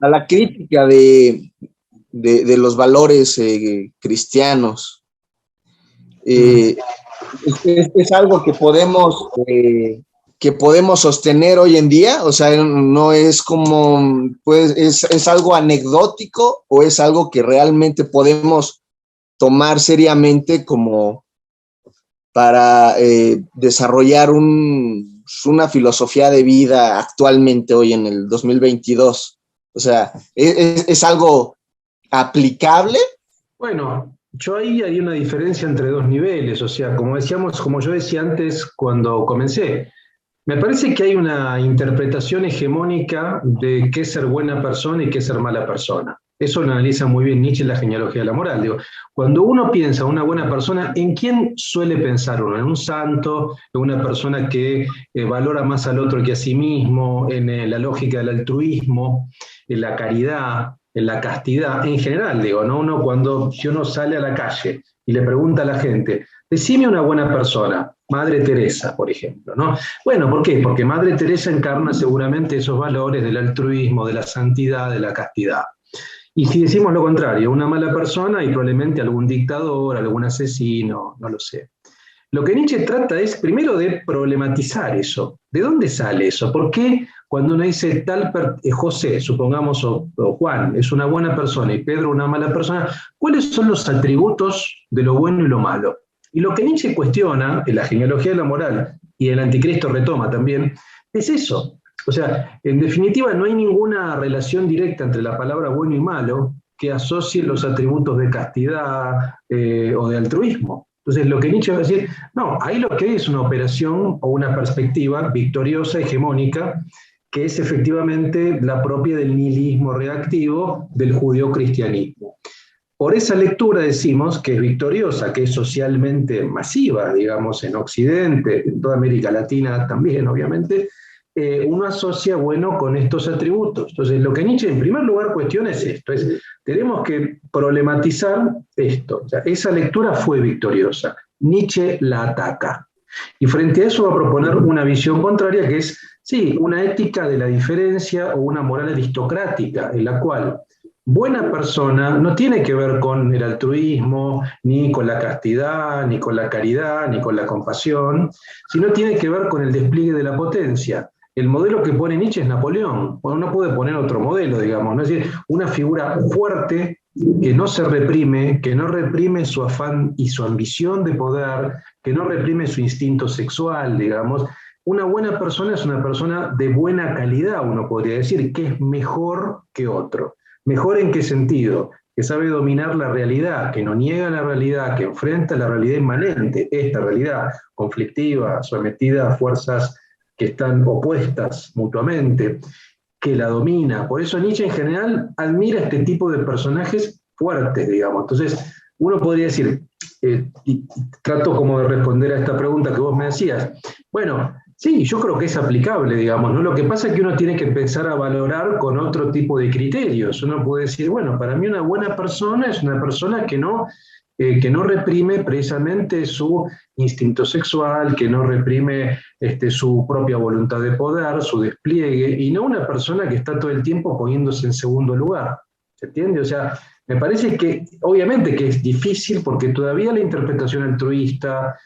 la crítica de los valores cristianos, es algo que podemos sostener hoy en día, o sea, no es como, pues, es algo anecdótico o es algo que realmente podemos tomar seriamente como para desarrollar una filosofía de vida actualmente hoy en el 2022. O sea, ¿es algo aplicable? Bueno, yo ahí hay una diferencia entre dos niveles, o sea, como yo decía antes cuando comencé, me parece que hay una interpretación hegemónica de qué es ser buena persona y qué es ser mala persona. Eso lo analiza muy bien Nietzsche en la genealogía de la moral. Digo, cuando uno piensa en una buena persona, ¿en quién suele pensar uno? ¿En un santo? ¿En una persona que valora más al otro que a sí mismo? ¿En la lógica del altruismo? ¿En la caridad? ¿En la castidad? En general, digo, ¿no? Si uno sale a la calle y le pregunta a la gente, decime una buena persona, Madre Teresa, por ejemplo, ¿no? Bueno, ¿por qué? Porque Madre Teresa encarna seguramente esos valores del altruismo, de la santidad, de la castidad. Y si decimos lo contrario, una mala persona y probablemente algún dictador, algún asesino, no lo sé. Lo que Nietzsche trata es primero de problematizar eso. ¿De dónde sale eso? ¿Por qué cuando uno dice José, supongamos, o Juan, es una buena persona y Pedro una mala persona, cuáles son los atributos de lo bueno y lo malo? Y lo que Nietzsche cuestiona en la genealogía de la moral y el Anticristo retoma también, es eso. O sea, en definitiva no hay ninguna relación directa entre la palabra bueno y malo que asocie los atributos de castidad o de altruismo. Entonces lo que Nietzsche va a decir, no, ahí lo que hay es una operación o una perspectiva victoriosa, hegemónica, que es efectivamente la propia del nihilismo reactivo del judeocristianismo. por esa lectura decimos que es victoriosa, que es socialmente masiva, digamos, en Occidente, en toda América Latina también, obviamente, uno asocia, bueno, con estos atributos. Entonces, lo que Nietzsche en primer lugar cuestiona es esto, tenemos que problematizar esto. O sea, esa lectura fue victoriosa. Nietzsche la ataca. Y frente a eso va a proponer una visión contraria que es, sí, una ética de la diferencia o una moral aristocrática, en la cual buena persona no tiene que ver con el altruismo, ni con la castidad, ni con la caridad, ni con la compasión, sino tiene que ver con el despliegue de la potencia. El modelo que pone Nietzsche es Napoleón. Bueno, no puede poner otro modelo, digamos, ¿no? Es decir, una figura fuerte que no se reprime, que no reprime su afán y su ambición de poder, que no reprime su instinto sexual, digamos. Una buena persona es una persona de buena calidad, uno podría decir, que es mejor que otro. ¿Mejor en qué sentido? Que sabe dominar la realidad, que no niega la realidad, que enfrenta la realidad inmanente, esta realidad conflictiva, sometida a fuerzas que están opuestas mutuamente, que la domina. Por eso Nietzsche en general admira este tipo de personajes fuertes, digamos. Entonces, uno podría decir, y trato como de responder a esta pregunta que vos me decías, bueno, sí, yo creo que es aplicable, digamos, ¿no? Lo que pasa es que uno tiene que empezar a valorar con otro tipo de criterios. Uno puede decir, bueno, para mí una buena persona es una persona que no reprime precisamente su instinto sexual, que no reprime su propia voluntad de poder, su despliegue, y no una persona que está todo el tiempo poniéndose en segundo lugar. ¿Se entiende? O sea, me parece que, obviamente que es difícil porque todavía la interpretación altruista,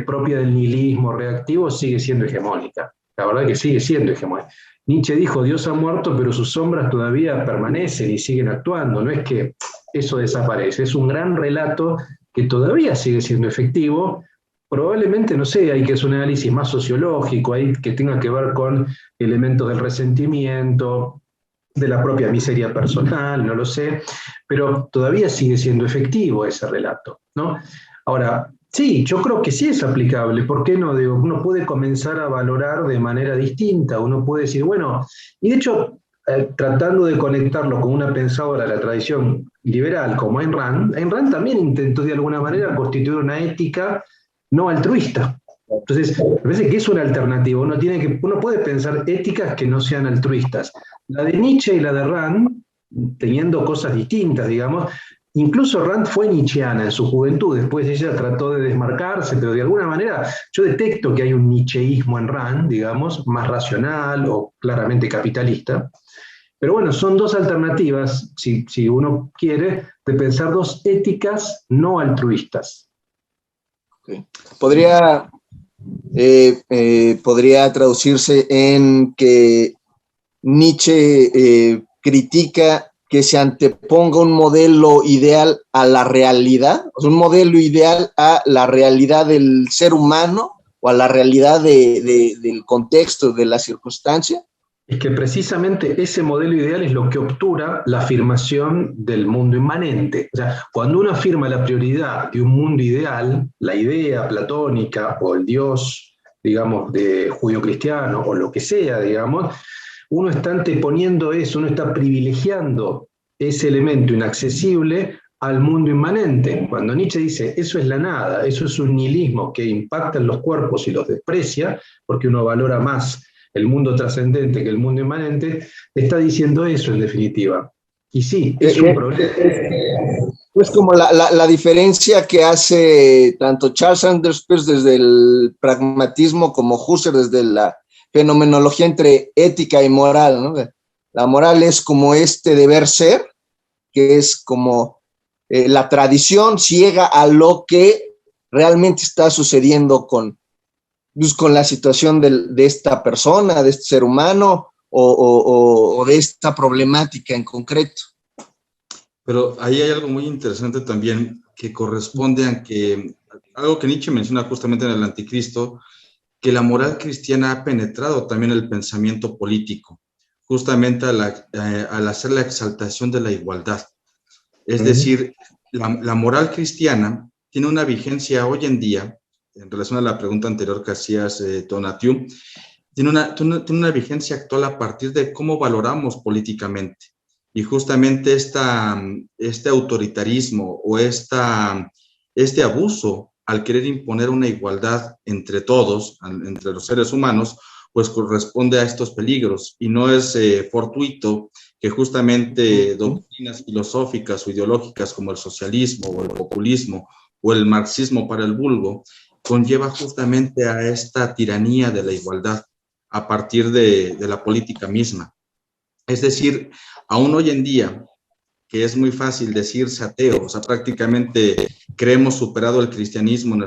propia del nihilismo reactivo, sigue siendo hegemónica. La verdad que sigue siendo hegemónica. Nietzsche dijo, Dios ha muerto, pero sus sombras todavía permanecen y siguen actuando. No es que eso desaparece, es un gran relato que todavía sigue siendo efectivo. Probablemente, no sé, hay que hacer un análisis más sociológico, hay que tenga que ver con elementos del resentimiento, de la propia miseria personal, no lo sé, pero todavía sigue siendo efectivo ese relato, ¿no? Ahora, sí, yo creo que sí es aplicable, ¿por qué no? Digo, uno puede comenzar a valorar de manera distinta, uno puede decir, bueno, y de hecho, tratando de conectarlo con una pensadora de la tradición liberal como Ayn Rand también intentó de alguna manera constituir una ética no altruista. Entonces, me parece que es una alternativa. Uno puede pensar éticas que no sean altruistas. La de Nietzsche y la de Rand, teniendo cosas distintas, digamos, incluso Rand fue nietzscheana en su juventud, después ella trató de desmarcarse, pero de alguna manera yo detecto que hay un nietzscheísmo en Rand, digamos, más racional o claramente capitalista. Pero bueno, son dos alternativas, si uno quiere, de pensar dos éticas no altruistas. Okay. Podría traducirse en que Nietzsche critica que se anteponga un modelo ideal a la realidad, o sea, un modelo ideal a la realidad del ser humano o a la realidad del contexto, de la circunstancia. Es que precisamente ese modelo ideal es lo que obtura la afirmación del mundo inmanente. O sea, cuando uno afirma la prioridad de un mundo ideal, la idea platónica o el Dios, digamos, de judío-cristiano o lo que sea, digamos, uno está anteponiendo eso, uno está privilegiando ese elemento inaccesible al mundo inmanente. Cuando Nietzsche dice, eso es la nada, eso es un nihilismo que impacta en los cuerpos y los desprecia, porque uno valora más el mundo trascendente que el mundo inmanente, está diciendo eso en definitiva. Y sí, es un problema. Es como la diferencia que hace tanto Charles Sanders Peirce desde el pragmatismo como Husserl desde la fenomenología entre ética y moral, ¿no? La moral es como este deber ser, que es como la tradición ciega a lo que realmente está sucediendo con la situación de esta persona, de este ser humano o de esta problemática en concreto. Pero ahí hay algo muy interesante también que corresponde a algo que Nietzsche menciona justamente en el Anticristo, que la moral cristiana ha penetrado también el pensamiento político, justamente al hacer la exaltación de la igualdad. Es decir, la moral cristiana tiene una vigencia hoy en día, en relación a la pregunta anterior que hacías, Tonatiuh, tiene una vigencia actual a partir de cómo valoramos políticamente. Y justamente este autoritarismo o este abuso al querer imponer una igualdad entre todos, entre los seres humanos, pues corresponde a estos peligros. Y no es fortuito que justamente doctrinas filosóficas o ideológicas como el socialismo o el populismo o el marxismo para el vulgo conlleva justamente a esta tiranía de la igualdad a partir de la política misma. Es decir, aún hoy en día, que es muy fácil decirse ateo, o sea, prácticamente creemos superado el cristianismo en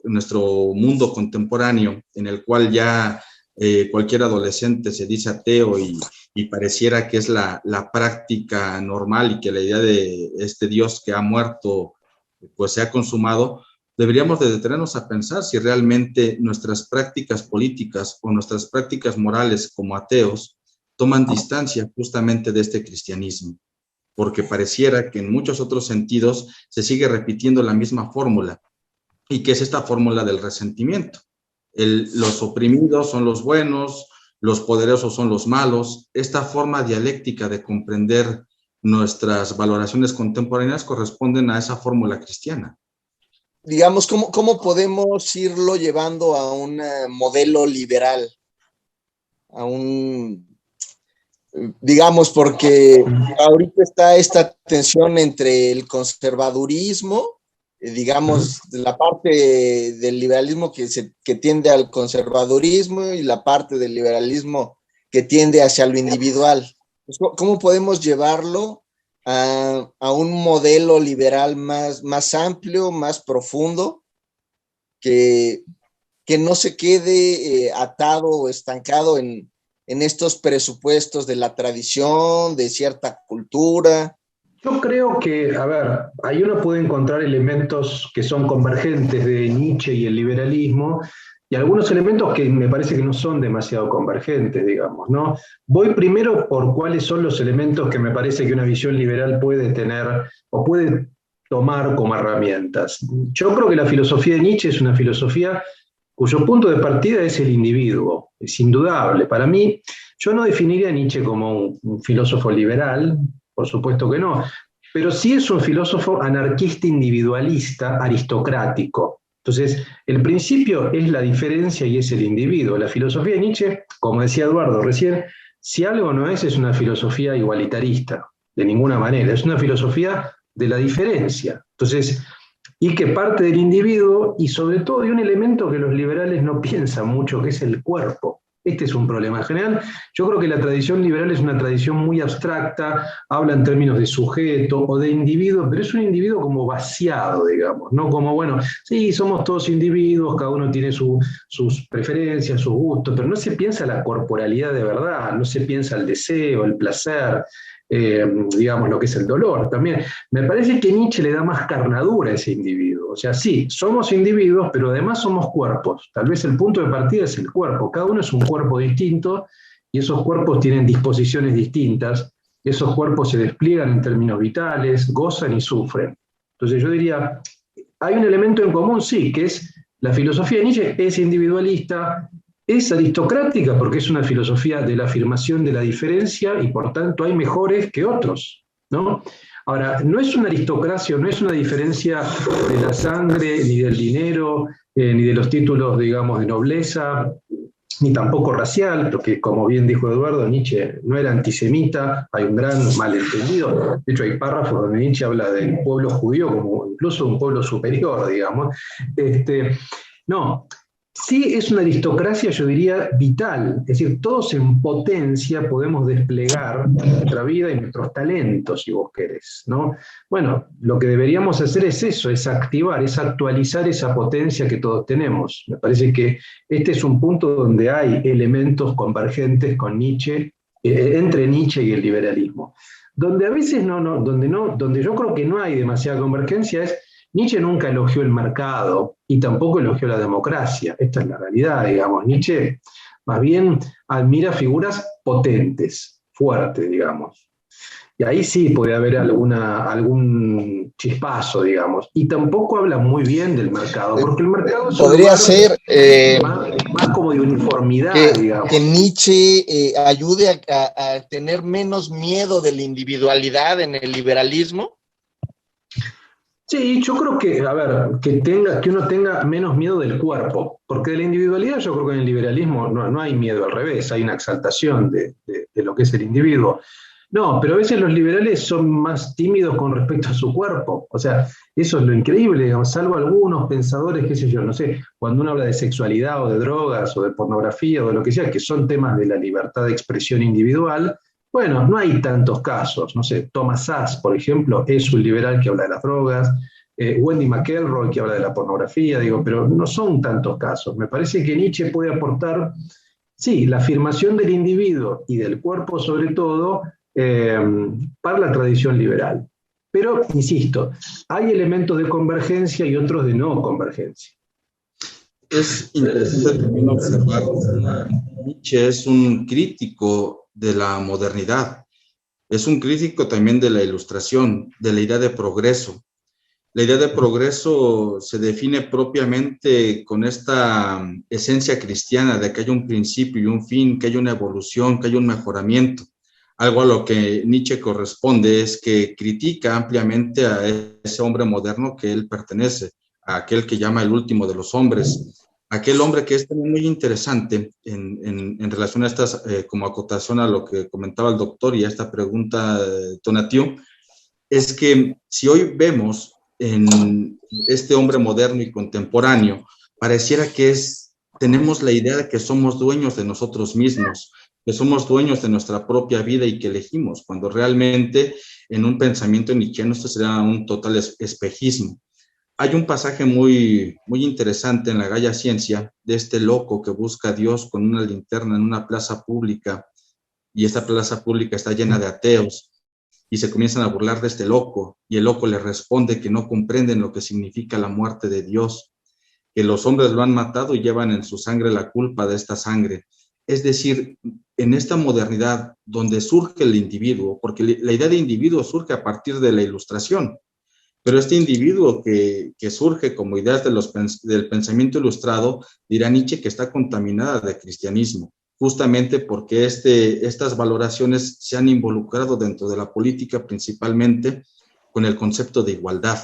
nuestro mundo contemporáneo, en el cual ya cualquier adolescente se dice ateo y pareciera que es la práctica normal y que la idea de este Dios que ha muerto pues se ha consumado. Deberíamos de detenernos a pensar si realmente nuestras prácticas políticas o nuestras prácticas morales como ateos toman distancia justamente de este cristianismo, porque pareciera que en muchos otros sentidos se sigue repitiendo la misma fórmula, y que es esta fórmula del resentimiento. Los oprimidos son los buenos, los poderosos son los malos. Esta forma dialéctica de comprender nuestras valoraciones contemporáneas corresponden a esa fórmula cristiana. Digamos, ¿cómo podemos irlo llevando a un modelo liberal? A un, digamos, porque ahorita está esta tensión entre el conservadurismo, digamos, la parte del liberalismo que tiende al conservadurismo y la parte del liberalismo que tiende hacia lo individual. ¿Cómo podemos llevarlo a un modelo liberal más amplio, más profundo, que no se quede atado o estancado en estos presupuestos de la tradición, de cierta cultura? Yo creo que, a ver, ahí uno puede encontrar elementos que son convergentes de Nietzsche y el liberalismo, y algunos elementos que me parece que no son demasiado convergentes, digamos, ¿no? Voy primero por cuáles son los elementos que me parece que una visión liberal puede tener o puede tomar como herramientas. Yo creo que la filosofía de Nietzsche es una filosofía cuyo punto de partida es el individuo, es indudable. Para mí, yo no definiría a Nietzsche como un filósofo liberal, por supuesto que no, pero sí es un filósofo anarquista individualista aristocrático. Entonces, el principio es la diferencia y es el individuo. La filosofía de Nietzsche, como decía Eduardo recién, si algo no es una filosofía igualitarista, de ninguna manera, es una filosofía de la diferencia. Entonces, y que parte del individuo y sobre todo de un elemento que los liberales no piensan mucho, que es el cuerpo. Este es un problema. En general, yo creo que la tradición liberal es una tradición muy abstracta, habla en términos de sujeto o de individuo, pero es un individuo como vaciado, digamos, ¿no? Como, bueno, sí, somos todos individuos, cada uno tiene sus preferencias, sus gustos, pero no se piensa la corporalidad de verdad, no se piensa el deseo, el placer, digamos, lo que es el dolor también. Me parece que Nietzsche le da más carnadura a ese individuo. O sea, sí, somos individuos, pero además somos cuerpos. Tal vez el punto de partida es el cuerpo. Cada uno es un cuerpo distinto y esos cuerpos tienen disposiciones distintas. Esos cuerpos se despliegan en términos vitales, gozan y sufren. Entonces yo diría, hay un elemento en común, sí, que es la filosofía de Nietzsche es individualista, es aristocrática porque es una filosofía de la afirmación de la diferencia y por tanto hay mejores que otros, ¿no? Ahora, no es una aristocracia, no es una diferencia de la sangre, ni del dinero, ni de los títulos, digamos, de nobleza, ni tampoco racial, porque como bien dijo Eduardo, Nietzsche no era antisemita, hay un gran malentendido. De hecho, hay párrafos donde Nietzsche habla del pueblo judío como incluso un pueblo superior, digamos. No, sí es una aristocracia, yo diría, vital. Es decir, todos en potencia podemos desplegar nuestra vida y nuestros talentos, si vos querés, ¿no? Bueno, lo que deberíamos hacer es eso, es activar, es actualizar esa potencia que todos tenemos. Me parece que este es un punto donde hay elementos convergentes con Nietzsche, entre Nietzsche y el liberalismo. Donde a veces donde yo creo que no hay demasiada convergencia es Nietzsche nunca elogió el mercado y tampoco elogió la democracia. Esta es la realidad, digamos. Nietzsche más bien admira figuras potentes, fuertes, digamos. Y ahí sí puede haber algún chispazo, digamos. Y tampoco habla muy bien del mercado, porque el mercado es un Podría lugar ser más como de uniformidad, que digamos. Nietzsche ayude a tener menos miedo de la individualidad en el liberalismo. Sí, yo creo que, a ver, que uno tenga menos miedo del cuerpo, porque de la individualidad yo creo que en el liberalismo no hay miedo, al revés, hay una exaltación de lo que es el individuo. No, pero a veces los liberales son más tímidos con respecto a su cuerpo. O sea, eso es lo increíble, digamos, salvo algunos pensadores, qué sé yo, no sé, cuando uno habla de sexualidad o de drogas o de pornografía o de lo que sea, que son temas de la libertad de expresión individual, bueno, no hay tantos casos. No sé, Thomas Sachs, por ejemplo, es un liberal que habla de las drogas, Wendy McElroy que habla de la pornografía, digo, pero no son tantos casos. Me parece que Nietzsche puede aportar, sí, la afirmación del individuo y del cuerpo sobre todo, eh, para la tradición liberal. Pero, insisto, hay elementos de convergencia y otros de no convergencia. Es interesante también observar cómo Nietzsche es un crítico de la modernidad, es un crítico también de la ilustración, de la idea de progreso. La idea de progreso se define propiamente con esta esencia cristiana de que hay un principio y un fin, que hay una evolución, que hay un mejoramiento. Algo a lo que Nietzsche corresponde es que critica ampliamente a ese hombre moderno que él pertenece, a aquel que llama el último de los hombres, aquel hombre que es también muy interesante en relación a estas, como acotación a lo que comentaba el doctor y a esta pregunta, Tonatiuh, es que si hoy vemos en este hombre moderno y contemporáneo, pareciera que tenemos la idea de que somos dueños de nosotros mismos, que somos dueños de nuestra propia vida y que elegimos, cuando realmente en un pensamiento nietzscheano esto sería un total espejismo. Hay un pasaje muy, muy interesante en la Gaia Ciencia de este loco que busca a Dios con una linterna en una plaza pública y esta plaza pública está llena de ateos y se comienzan a burlar de este loco y el loco le responde que no comprenden lo que significa la muerte de Dios, que los hombres lo han matado y llevan en su sangre la culpa de esta sangre. Es decir, en esta modernidad donde surge el individuo, porque la idea de individuo surge a partir de la ilustración, pero este individuo que surge como ideas del pensamiento ilustrado, dirá Nietzsche que está contaminada de cristianismo, justamente porque estas valoraciones se han involucrado dentro de la política principalmente con el concepto de igualdad.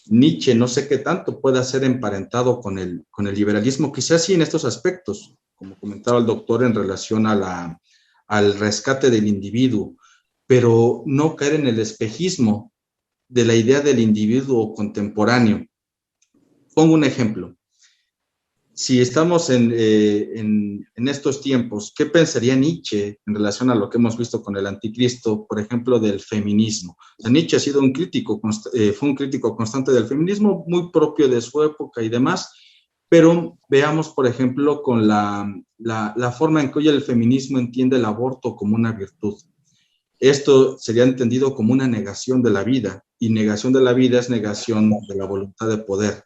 Nietzsche no sé qué tanto puede ser emparentado con el liberalismo, quizás sí en estos aspectos, como comentaba el doctor en relación al rescate del individuo, pero no caer en el espejismo de la idea del individuo contemporáneo. Pongo un ejemplo. Si estamos en estos tiempos, ¿qué pensaría Nietzsche en relación a lo que hemos visto con el anticristo, por ejemplo, del feminismo? O sea, Nietzsche ha sido fue un crítico constante del feminismo, muy propio de su época y demás, pero veamos, por ejemplo, con la forma en que hoy el feminismo entiende el aborto como una virtud. Esto sería entendido como una negación de la vida, y negación de la vida es negación de la voluntad de poder.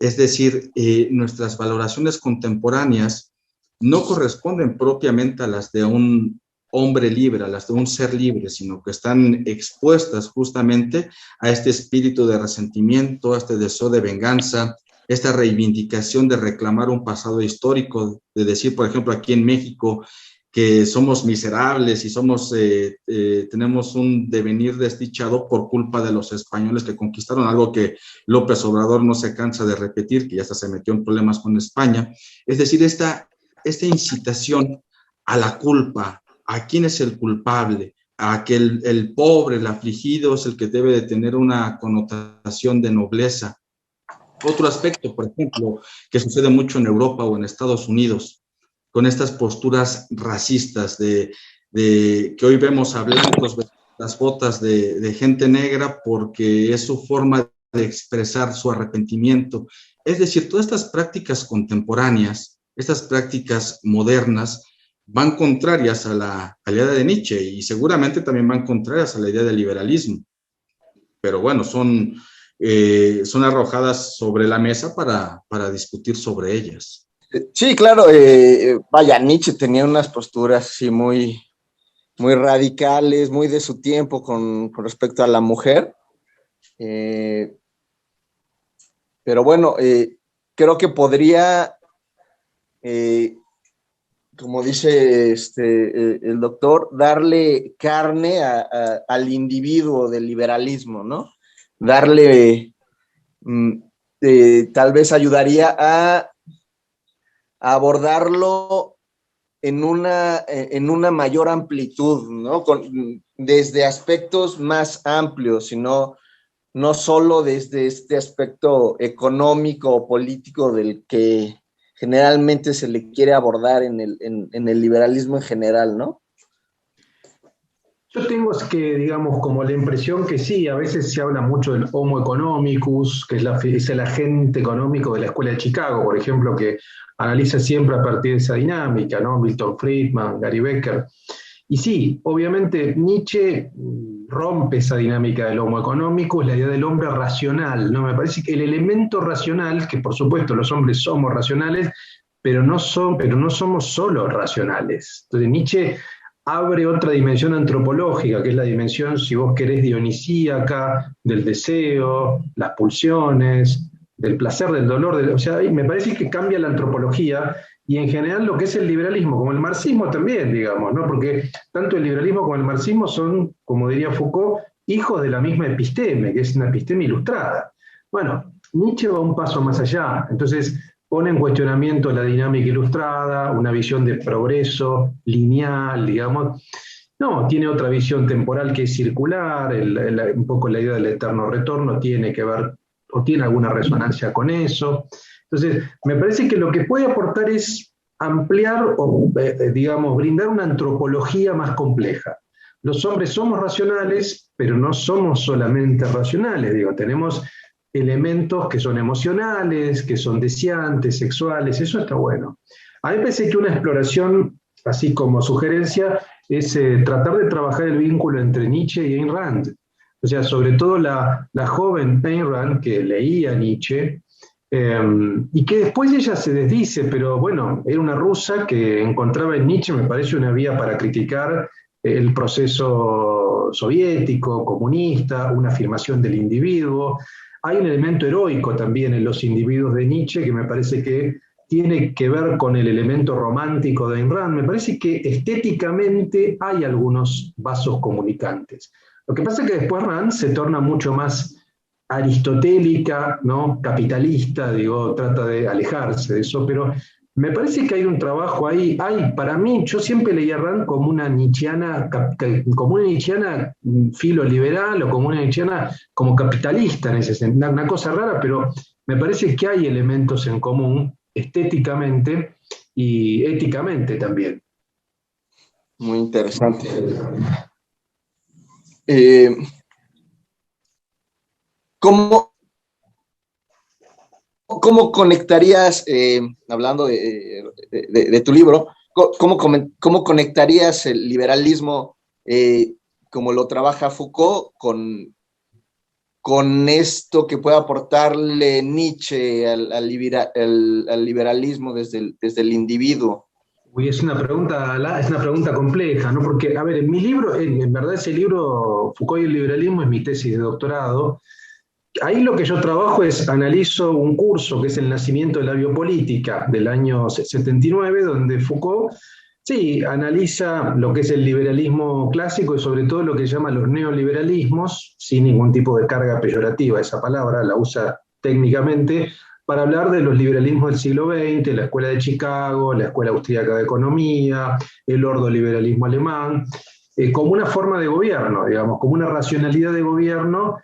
Es decir, nuestras valoraciones contemporáneas no corresponden propiamente a las de un hombre libre, a las de un ser libre, sino que están expuestas justamente a este espíritu de resentimiento, a este deseo de venganza, esta reivindicación de reclamar un pasado histórico, de decir, por ejemplo, aquí en México, que somos miserables y tenemos un devenir desdichado por culpa de los españoles que conquistaron, algo que López Obrador no se cansa de repetir, que ya hasta se metió en problemas con España. Es decir, esta incitación a la culpa, a quién es el culpable, a que el pobre, el afligido es el que debe de tener una connotación de nobleza. Otro aspecto, por ejemplo, que sucede mucho en Europa o en Estados Unidos, con estas posturas racistas de que hoy vemos a blancos las botas de gente negra porque es su forma de expresar su arrepentimiento. Es decir, todas estas prácticas contemporáneas, estas prácticas modernas, van contrarias a la idea de Nietzsche y seguramente también van contrarias a la idea del liberalismo. Pero bueno, son arrojadas sobre la mesa para discutir sobre ellas. Sí, claro, vaya, Nietzsche tenía unas posturas así muy, muy radicales, muy de su tiempo con respecto a la mujer. Pero bueno, creo que podría, como dice el doctor, darle carne al individuo del liberalismo, ¿no? Darle, tal vez ayudaría a abordarlo en una mayor amplitud, ¿no? Desde aspectos más amplios, sino no solo desde este aspecto económico o político del que generalmente se le quiere abordar en el liberalismo en general, ¿no? Yo tengo digamos, como la impresión que sí, a veces se habla mucho del Homo economicus, que es el agente económico de la Escuela de Chicago, por ejemplo, que analiza siempre a partir de esa dinámica, ¿no? Milton Friedman, Gary Becker. Y sí, obviamente Nietzsche rompe esa dinámica del Homo economicus, la idea del hombre racional, ¿no? Me parece que el elemento racional, que por supuesto los hombres somos racionales, pero no somos solo racionales. Entonces Nietzsche abre otra dimensión antropológica, que es la dimensión, si vos querés, dionisíaca, del deseo, las pulsiones, del placer, del dolor, o sea, me parece que cambia la antropología y en general lo que es el liberalismo, como el marxismo también, digamos, ¿no? Porque tanto el liberalismo como el marxismo son, como diría Foucault, hijos de la misma episteme, que es una episteme ilustrada. Bueno, Nietzsche va un paso más allá, entonces pone en cuestionamiento la dinámica ilustrada, una visión de progreso lineal, digamos. No, tiene otra visión temporal que es circular, un poco la idea del eterno retorno tiene que ver, o tiene alguna resonancia con eso. Entonces, me parece que lo que puede aportar es ampliar o, digamos, brindar una antropología más compleja. Los hombres somos racionales, pero no somos solamente racionales, digo, tenemos elementos que son emocionales, que son deseantes, sexuales, eso está bueno. A mí me parece que una exploración, así como sugerencia, es tratar de trabajar el vínculo entre Nietzsche y Ayn Rand. O sea, sobre todo la joven Ayn Rand, que leía Nietzsche, y que después ella se desdice, pero bueno, era una rusa que encontraba en Nietzsche, me parece, una vía para criticar el proceso soviético, comunista, una afirmación del individuo. Hay un elemento heroico también en los individuos de Nietzsche que me parece que tiene que ver con el elemento romántico de Ayn Rand. Me parece que estéticamente hay algunos vasos comunicantes. Lo que pasa es que después Rand se torna mucho más aristotélica, ¿no? Capitalista, digo, trata de alejarse de eso, pero me parece que hay un trabajo ahí. Para mí, yo siempre leía a Rand como una nietzscheana filo liberal o como una nietzscheana como capitalista en ese sentido. Una cosa rara, pero me parece que hay elementos en común estéticamente y éticamente también. Muy interesante. ¿Cómo conectarías, hablando de tu libro, cómo conectarías el liberalismo, como lo trabaja Foucault, con esto que puede aportarle Nietzsche al liberalismo desde el individuo? Uy, es una pregunta compleja, ¿no? Porque, a ver, en mi libro, en verdad ese libro, Foucault y el liberalismo, es mi tesis de doctorado. Ahí lo que yo trabajo es, analizo un curso que es El nacimiento de la biopolítica del año 79, donde Foucault, sí, analiza lo que es el liberalismo clásico y sobre todo lo que llama los neoliberalismos, sin ningún tipo de carga peyorativa, esa palabra la usa técnicamente, para hablar de los liberalismos del siglo XX, la Escuela de Chicago, la Escuela Austríaca de Economía, el ordoliberalismo alemán, como una forma de gobierno, digamos, como una racionalidad de gobierno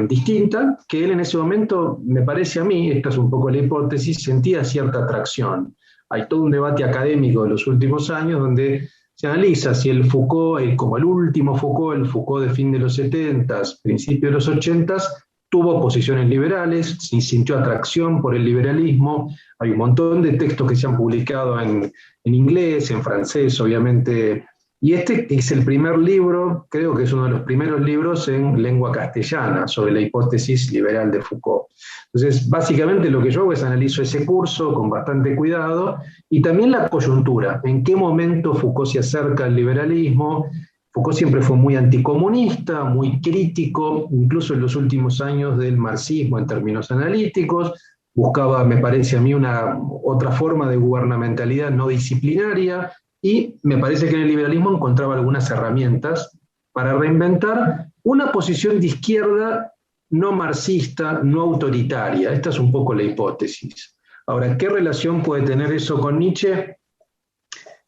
distinta, que él en ese momento, me parece a mí, esta es un poco la hipótesis, sentía cierta atracción. Hay todo un debate académico de los últimos años donde se analiza si el Foucault, como el último Foucault, el Foucault de fin de los 70s, principio de los 80s, tuvo posiciones liberales, sintió atracción por el liberalismo. Hay un montón de textos que se han publicado en inglés, en francés, obviamente Y este es el primer libro, creo que es uno de los primeros libros en lengua castellana sobre la hipótesis liberal de Foucault. Entonces, básicamente lo que yo hago es analizo ese curso con bastante cuidado y también la coyuntura, en qué momento Foucault se acerca al liberalismo. Foucault siempre fue muy anticomunista, muy crítico, incluso en los últimos años del marxismo en términos analíticos. Buscaba, me parece a mí, otra forma de gubernamentalidad no disciplinaria, y me parece que en el liberalismo encontraba algunas herramientas para reinventar una posición de izquierda no marxista, no autoritaria. Esta es un poco la hipótesis. Ahora, ¿qué relación puede tener eso con Nietzsche?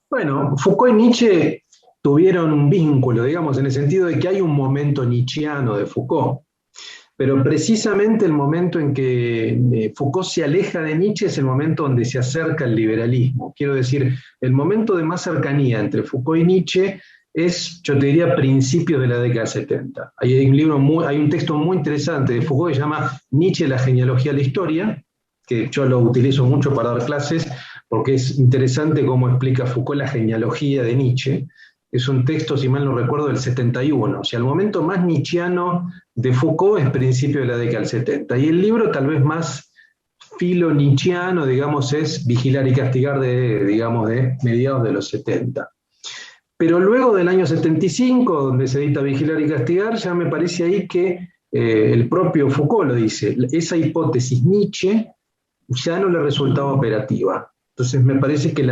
Bueno, Foucault y Nietzsche tuvieron un vínculo, digamos, en el sentido de que hay un momento nietzscheano de Foucault. Pero precisamente el momento en que Foucault se aleja de Nietzsche es el momento donde se acerca al liberalismo. Quiero decir, el momento de más cercanía entre Foucault y Nietzsche es, yo te diría, principios de la década 70. Hay un texto muy interesante de Foucault que se llama Nietzsche, la genealogía de la historia, que yo lo utilizo mucho para dar clases, porque es interesante cómo explica Foucault la genealogía de Nietzsche. Es un texto, si mal no recuerdo, del 71. O sea, el momento más nietzscheano de Foucault es principio de la década del 70. Y el libro tal vez más filo-nietzscheano, digamos, es Vigilar y Castigar de mediados de los 70. Pero luego del año 75, donde se edita Vigilar y Castigar, ya me parece ahí que el propio Foucault lo dice, esa hipótesis Nietzsche ya no le resultaba operativa. Entonces me parece que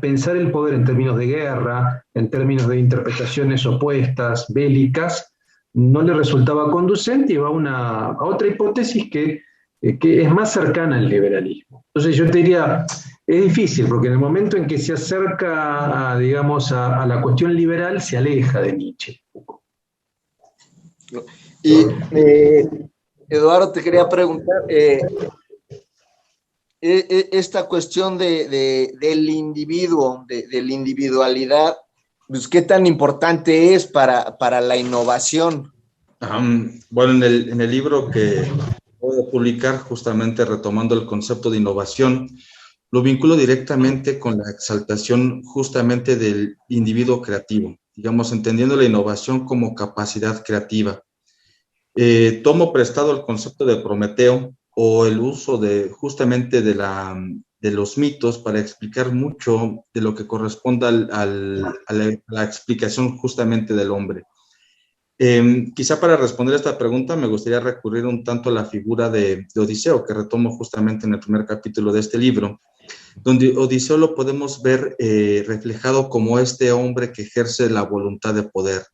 pensar el poder en términos de guerra, en términos de interpretaciones opuestas, bélicas, no le resultaba conducente y va a otra hipótesis que es más cercana al liberalismo. Entonces yo te diría, es difícil, porque en el momento en que se acerca, a la cuestión liberal, se aleja de Nietzsche. Y Eduardo, te quería preguntar, esta cuestión del individuo, de la individualidad, pues, ¿qué tan importante es para la innovación? Bueno, en el libro que voy a publicar, justamente retomando el concepto de innovación, lo vinculo directamente con la exaltación justamente del individuo creativo, digamos, entendiendo la innovación como capacidad creativa. Tomo prestado el concepto de Prometeo, o el uso justamente de los mitos para explicar mucho de lo que corresponde a la explicación justamente del hombre. Quizá para responder a esta pregunta me gustaría recurrir un tanto a la figura de Odiseo, que retomo justamente en el primer capítulo de este libro, donde Odiseo lo podemos ver reflejado como este hombre que ejerce la voluntad de poder,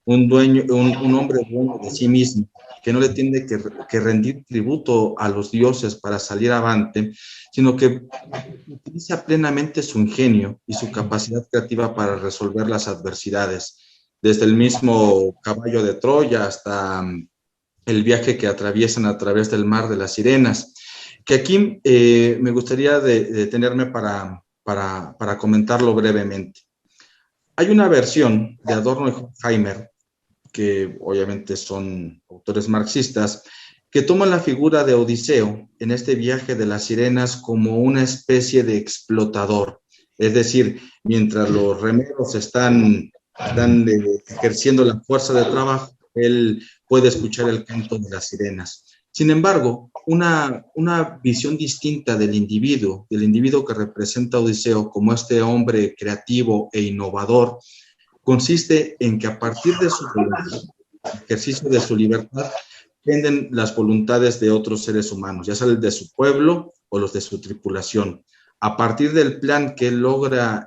un hombre dueño de sí mismo, que no le tiene que rendir tributo a los dioses para salir avante, sino que utiliza plenamente su ingenio y su capacidad creativa para resolver las adversidades, desde el mismo caballo de Troya hasta el viaje que atraviesan a través del mar de las sirenas, que aquí me gustaría detenerme para comentarlo brevemente. Hay una versión de Adorno y Horkheimer, que obviamente son autores marxistas, que toman la figura de Odiseo en este viaje de las sirenas como una especie de explotador. Es decir, mientras los remeros están ejerciendo la fuerza de trabajo, él puede escuchar el canto de las sirenas. Sin embargo, una visión distinta del individuo que representa a Odiseo como este hombre creativo e innovador, consiste en que a partir de su ejercicio de su libertad, dependen las voluntades de otros seres humanos, ya sea el de su pueblo o los de su tripulación. A partir del plan que él logra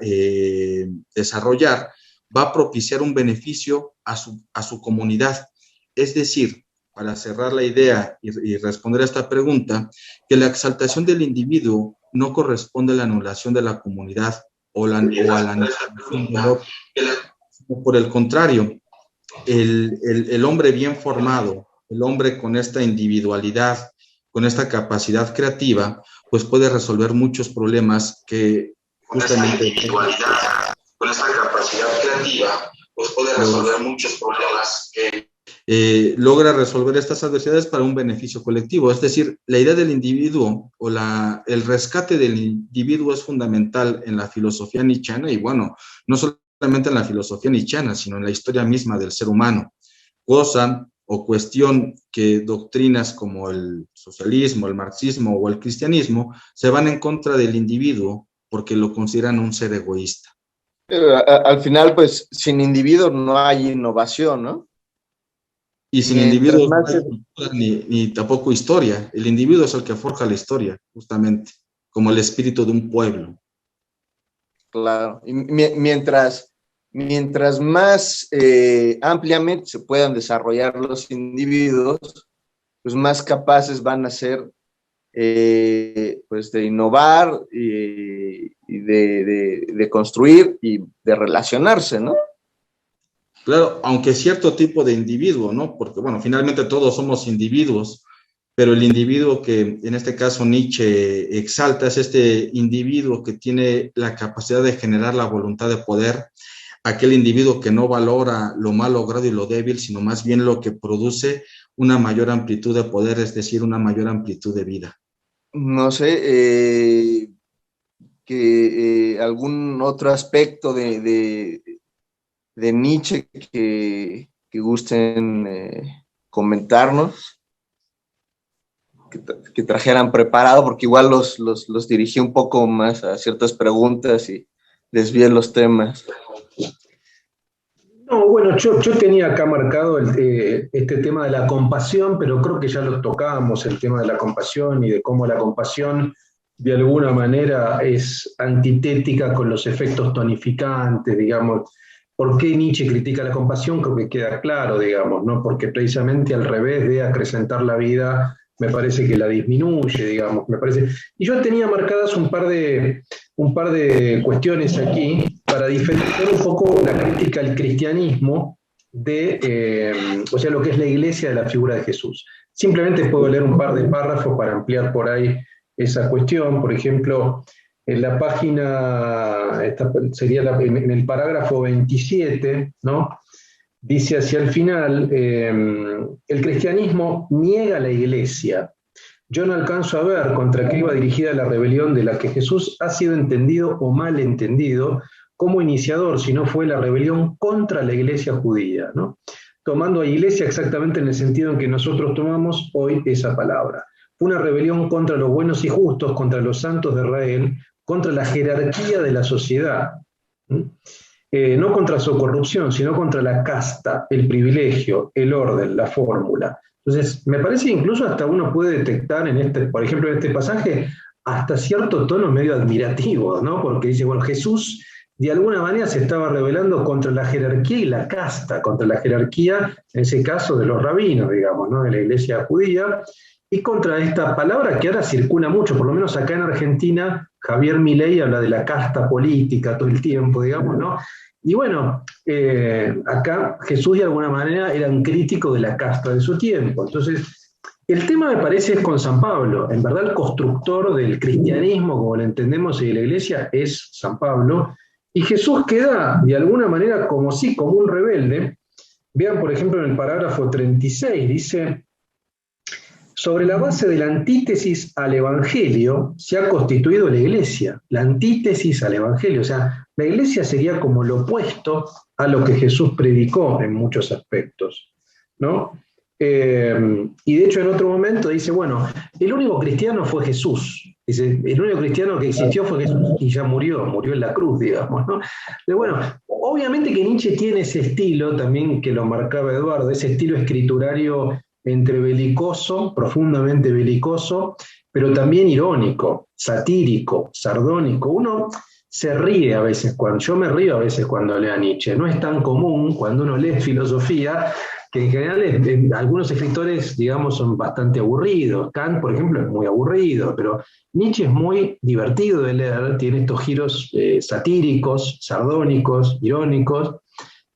desarrollar, va a propiciar un beneficio a su comunidad. Es decir, para cerrar la idea y responder a esta pregunta, que la exaltación del individuo no corresponde a la anulación de la comunidad o a la anulación del otro. Por el contrario, el hombre bien formado, el hombre con esta individualidad, con esta capacidad creativa, pues puede resolver muchos problemas que justamente... Con esta capacidad creativa, pues puede resolver muchos problemas que... logra resolver estas adversidades para un beneficio colectivo. Es decir, la idea del individuo o el rescate del individuo es fundamental en la filosofía nietzscheana y bueno, no solo solamente en la filosofía nietzscheana, sino en la historia misma del ser humano, cosa o cuestión que doctrinas como el socialismo, el marxismo o el cristianismo se van en contra del individuo porque lo consideran un ser egoísta. Al final, pues, sin individuo no hay innovación, ¿no? Y sin individuos no hay cultura ni tampoco historia. El individuo es el que forja la historia, justamente, como el espíritu de un pueblo. Claro, y mientras más ampliamente se puedan desarrollar los individuos, pues más capaces van a ser pues de innovar y de construir y de relacionarse, ¿no? Claro, aunque cierto tipo de individuo, ¿no? Porque, bueno, finalmente todos somos individuos, pero el individuo que en este caso Nietzsche exalta es este individuo que tiene la capacidad de generar la voluntad de poder, aquel individuo que no valora lo mal logrado y lo débil, sino más bien lo que produce una mayor amplitud de poder, es decir, una mayor amplitud de vida. No sé, algún otro aspecto de Nietzsche que gusten comentarnos, que trajeran preparado, porque igual los dirigí un poco más a ciertas preguntas y desvié los temas. No, bueno, yo tenía acá marcado este tema de la compasión, pero creo que ya lo tocamos, el tema de la compasión y de cómo la compasión de alguna manera es antitética con los efectos tonificantes, digamos. ¿Por qué Nietzsche critica la compasión? Creo que queda claro, digamos, ¿no? Porque precisamente al revés de acrecentar la vida, me parece que la disminuye, digamos, me parece. Y yo tenía marcadas un par de cuestiones aquí para diferenciar un poco la crítica al cristianismo o sea, lo que es la iglesia de la figura de Jesús. Simplemente puedo leer un par de párrafos para ampliar por ahí esa cuestión. Por ejemplo, en la página, en el parágrafo 27, ¿no? Dice hacia el final, el cristianismo niega la iglesia. Yo no alcanzo a ver contra qué iba dirigida la rebelión de la que Jesús ha sido entendido o mal entendido como iniciador, si no fue la rebelión contra la iglesia judía, ¿no? Tomando a iglesia exactamente en el sentido en que nosotros tomamos hoy esa palabra. Fue una rebelión contra los buenos y justos, contra los santos de Israel, contra la jerarquía de la sociedad. No contra su corrupción, sino contra la casta, el privilegio, el orden, la fórmula. Entonces, me parece que incluso hasta uno puede detectar por ejemplo, en este pasaje, hasta cierto tono medio admirativo, ¿no? Porque dice, bueno, Jesús de alguna manera se estaba rebelando contra la jerarquía y la casta, contra la jerarquía, en ese caso, de los rabinos, digamos, ¿no? De la iglesia judía, y contra esta palabra que ahora circula mucho, por lo menos acá en Argentina, Javier Milei habla de la casta política todo el tiempo, digamos, ¿no? Y bueno, acá Jesús de alguna manera era un crítico de la casta de su tiempo. Entonces, el tema me parece es con San Pablo. En verdad el constructor del cristianismo, como lo entendemos en la iglesia, es San Pablo. Y Jesús queda de alguna manera como un rebelde. Vean, por ejemplo, en el parágrafo 36, dice: sobre la base de la antítesis al Evangelio se ha constituido la iglesia. La antítesis al Evangelio, o sea, la iglesia sería como lo opuesto a lo que Jesús predicó en muchos aspectos, ¿no? Y de hecho en otro momento dice, bueno, el único cristiano fue Jesús. Dice, el único cristiano que existió fue Jesús y ya murió en la cruz, digamos, ¿no? Pero bueno, obviamente que Nietzsche tiene ese estilo también que lo marcaba Eduardo, ese estilo escriturario entre belicoso, profundamente belicoso, pero también irónico, satírico, sardónico. Uno se ríe a veces, yo me río a veces cuando leo a Nietzsche. No es tan común cuando uno lee filosofía, que en general algunos escritores, digamos, son bastante aburridos. Kant, por ejemplo, es muy aburrido, pero Nietzsche es muy divertido de leer, tiene estos giros satíricos, sardónicos, irónicos,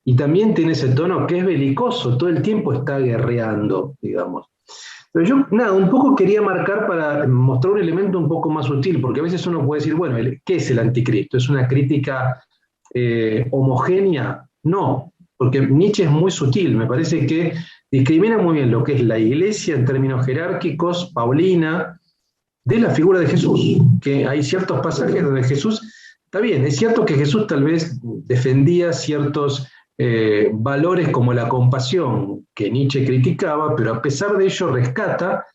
y también tiene ese tono que es belicoso, todo el tiempo está guerreando, digamos. Pero yo, un poco quería marcar para mostrar un elemento un poco más sutil, porque a veces uno puede decir, bueno, ¿qué es el anticristo? ¿Es una crítica homogénea? No, porque Nietzsche es muy sutil, me parece que discrimina muy bien lo que es la iglesia en términos jerárquicos, paulina, de la figura de Jesús, que hay ciertos pasajes donde Jesús está bien, es cierto que Jesús tal vez defendía ciertos valores como la compasión que Nietzsche criticaba, pero a pesar de ello rescata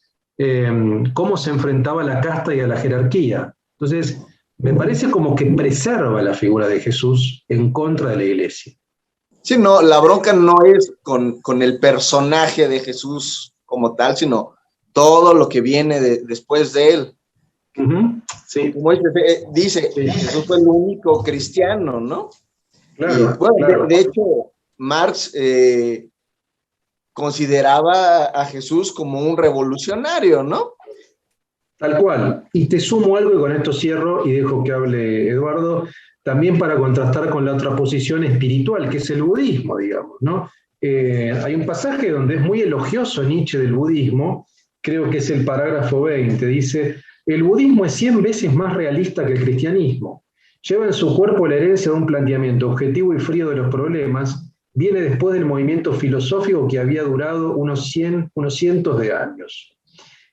cómo se enfrentaba a la casta y a la jerarquía. Entonces, me parece como que preserva la figura de Jesús en contra de la iglesia. Sí, no, la bronca no es con el personaje de Jesús como tal, sino todo lo que viene después de él. Sí. Como dice, Sí. Jesús fue el único cristiano, ¿no? Claro, Y, bueno, claro. de hecho, Marx consideraba a Jesús como un revolucionario, ¿no? Tal cual. Y te sumo algo y con esto cierro y dejo que hable Eduardo, también para contrastar con la otra posición espiritual, que es el budismo, digamos, ¿no? Hay un pasaje donde es muy elogioso Nietzsche del budismo, creo que es el parágrafo 20, dice, el budismo es 100 veces más realista que el cristianismo. Lleva en su cuerpo la herencia de un planteamiento objetivo y frío de los problemas, viene después del movimiento filosófico que había durado unos cientos de años.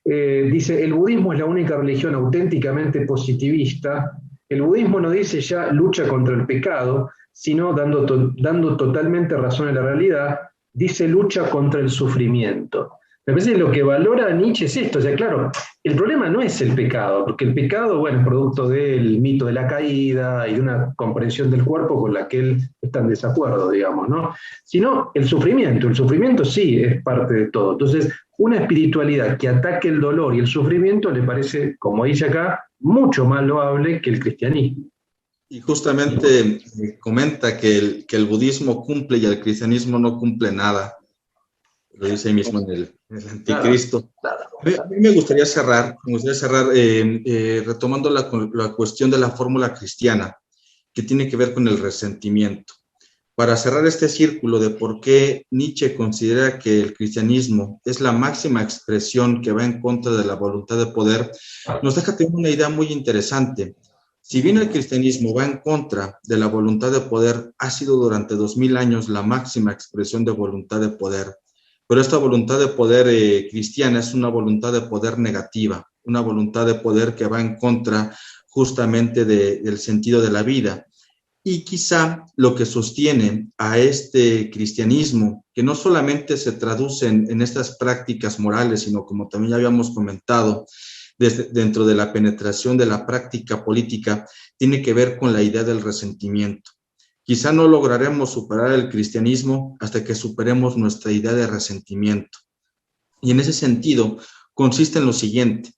Dice, el budismo es la única religión auténticamente positivista. El budismo no dice ya lucha contra el pecado, sino dando totalmente razón a la realidad, dice lucha contra el sufrimiento. Me parece que lo que valora Nietzsche es esto, o sea, claro, el problema no es el pecado, porque el pecado, bueno, es producto del mito de la caída y de una comprensión del cuerpo con la que él está en desacuerdo, digamos, ¿no? Sino el sufrimiento sí es parte de todo. Entonces, una espiritualidad que ataque el dolor y el sufrimiento le parece, como dice acá, mucho más loable que el cristianismo. Y justamente comenta que el budismo cumple y el cristianismo no cumple nada. Lo dice ahí mismo en el Anticristo. A mí me gustaría cerrar retomando la cuestión de la fórmula cristiana, que tiene que ver con el resentimiento. Para cerrar este círculo de por qué Nietzsche considera que el cristianismo es la máxima expresión que va en contra de la voluntad de poder, nos deja tener una idea muy interesante. Si bien el cristianismo va en contra de la voluntad de poder, ha sido durante 2000 años la máxima expresión de voluntad de poder. Pero esta voluntad de poder cristiana es una voluntad de poder negativa, una voluntad de poder que va en contra justamente del sentido de la vida. Y quizá lo que sostiene a este cristianismo, que no solamente se traduce en estas prácticas morales, sino como también ya habíamos comentado, dentro de la penetración de la práctica política, tiene que ver con la idea del resentimiento. Quizá no lograremos superar el cristianismo hasta que superemos nuestra idea de resentimiento. Y en ese sentido, consiste en lo siguiente.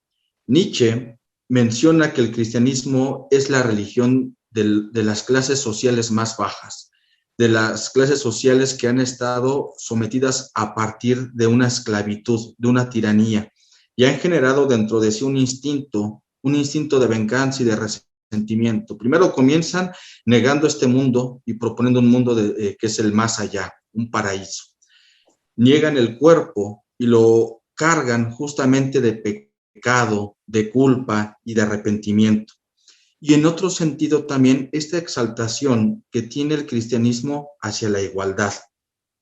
Nietzsche menciona que el cristianismo es la religión de las clases sociales más bajas, de las clases sociales que han estado sometidas a partir de una esclavitud, de una tiranía, y han generado dentro de sí un instinto de venganza y de resentimiento. Primero comienzan negando este mundo y proponiendo un mundo que es el más allá, un paraíso. Niegan el cuerpo y lo cargan justamente de pecado, de culpa y de arrepentimiento. Y en otro sentido también esta exaltación que tiene el cristianismo hacia la igualdad.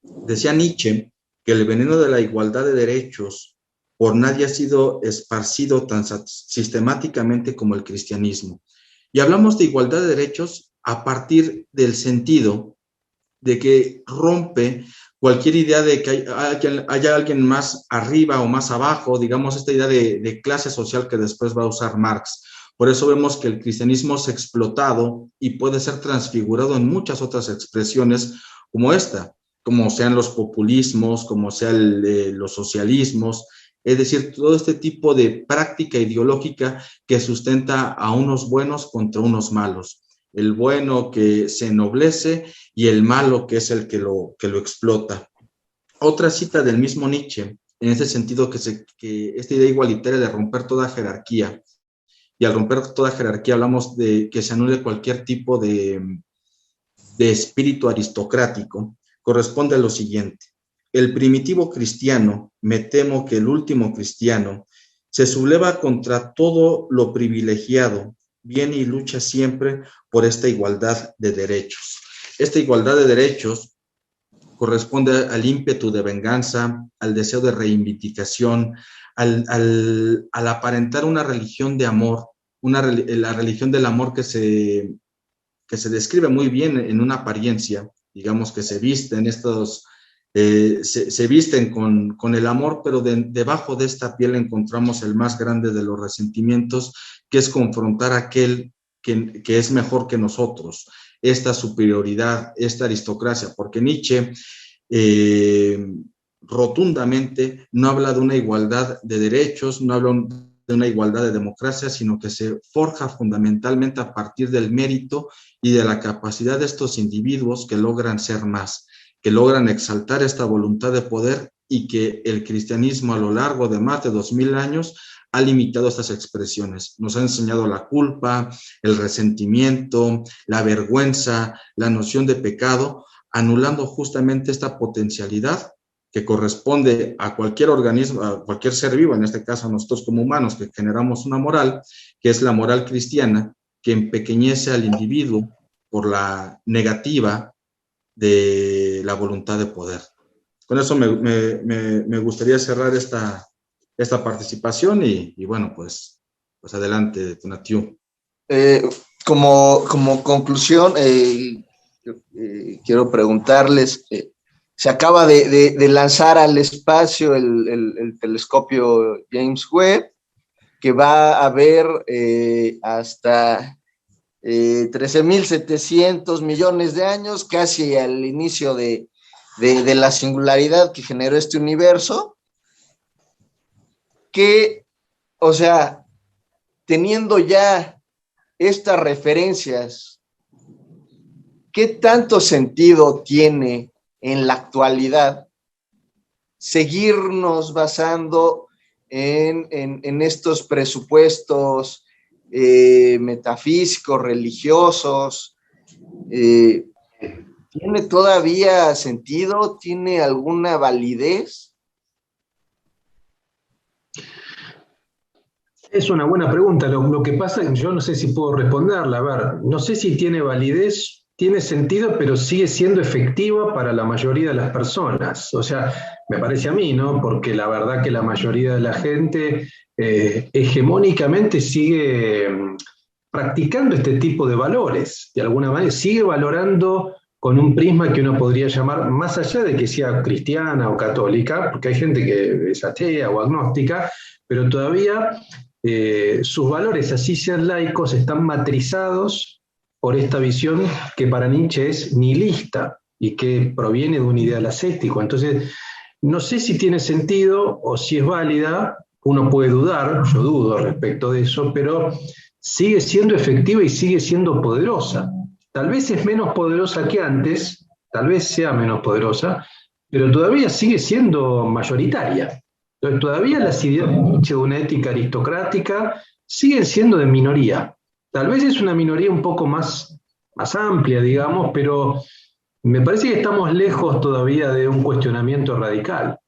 Decía Nietzsche que el veneno de la igualdad de derechos por nadie ha sido esparcido tan sistemáticamente como el cristianismo. Y hablamos de igualdad de derechos a partir del sentido de que rompe cualquier idea de que haya alguien más arriba o más abajo, digamos esta idea de clase social que después va a usar Marx. Por eso vemos que el cristianismo es explotado y puede ser transfigurado en muchas otras expresiones como esta, como sean los populismos, como sean los socialismos, es decir, todo este tipo de práctica ideológica que sustenta a unos buenos contra unos malos. El bueno que se ennoblece y el malo que es el que lo explota. Otra cita del mismo Nietzsche, en ese sentido que esta idea igualitaria de romper toda jerarquía, y al romper toda jerarquía hablamos de que se anule cualquier tipo de espíritu aristocrático, corresponde a lo siguiente. El primitivo cristiano, me temo que el último cristiano, se subleva contra todo lo privilegiado, viene y lucha siempre por esta igualdad de derechos. Esta igualdad de derechos corresponde al ímpetu de venganza, al deseo de reivindicación, al aparentar una religión de amor, la religión del amor que se que se describe muy bien en una apariencia, digamos que se visten estos, se visten con el amor, pero debajo de esta piel encontramos el más grande de los resentimientos, que es confrontar a aquel que es mejor que nosotros, esta superioridad, esta aristocracia, porque Nietzsche rotundamente no habla de una igualdad de derechos, no habla de una igualdad de democracia, sino que se forja fundamentalmente a partir del mérito y de la capacidad de estos individuos que logran ser más, que logran exaltar esta voluntad de poder, y que el cristianismo a lo largo de más de 2000 años ha limitado estas expresiones. Nos ha enseñado la culpa, el resentimiento, la vergüenza, la noción de pecado, anulando justamente esta potencialidad que corresponde a cualquier organismo, a cualquier ser vivo, en este caso a nosotros como humanos, que generamos una moral, que es la moral cristiana, que empequeñece al individuo por la negativa de la voluntad de poder. Con eso me gustaría cerrar esta participación y bueno, pues adelante, Tonatiuh. Como conclusión, quiero preguntarles, se acaba de lanzar al espacio el telescopio James Webb, que va a ver hasta 13.700 millones de años, casi al inicio de la singularidad que generó este universo, que, o sea, teniendo ya estas referencias, ¿qué tanto sentido tiene en la actualidad seguirnos basando en estos presupuestos metafísicos, religiosos? ¿Tiene todavía sentido? ¿Tiene alguna validez? Es una buena pregunta. Lo que pasa es que yo no sé si puedo responderla. A ver, no sé si tiene validez, tiene sentido, pero sigue siendo efectiva para la mayoría de las personas. O sea, me parece a mí, ¿no? Porque la verdad que la mayoría de la gente hegemónicamente sigue practicando este tipo de valores. De alguna manera sigue valorando con un prisma que uno podría llamar, más allá de que sea cristiana o católica, porque hay gente que es atea o agnóstica, pero todavía sus valores, así sean laicos, están matrizados por esta visión que para Nietzsche es nihilista y que proviene de un ideal ascético. Entonces, no sé si tiene sentido o si es válida, uno puede dudar, yo dudo respecto de eso, pero sigue siendo efectiva y sigue siendo poderosa. Tal vez es menos poderosa que antes, tal vez sea menos poderosa, pero todavía sigue siendo mayoritaria. Entonces, todavía las ideas de Nietzsche de una ética aristocrática siguen siendo de minoría. Tal vez es una minoría un poco más amplia, digamos, pero me parece que estamos lejos todavía de un cuestionamiento radical.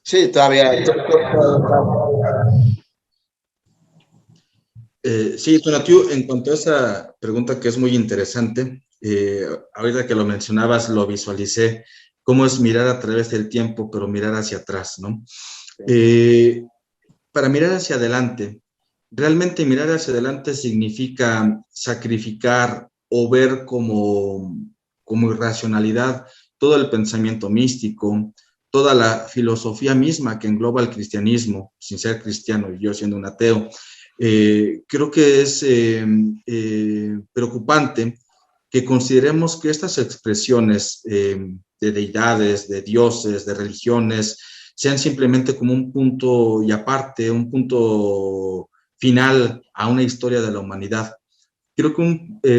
Sí, todavía. Sí, Tonatiuh, en cuanto a esa pregunta que es muy interesante, ahorita que lo mencionabas, lo visualicé, cómo es mirar a través del tiempo, pero mirar hacia atrás, ¿no? Para mirar hacia adelante, realmente mirar hacia adelante significa sacrificar o ver como irracionalidad todo el pensamiento místico, toda la filosofía misma que engloba el cristianismo, sin ser cristiano y yo siendo un ateo. Creo que es preocupante que consideremos que estas expresiones de deidades, de dioses, de religiones, sean simplemente como un punto y aparte, un punto final a una historia de la humanidad. Creo que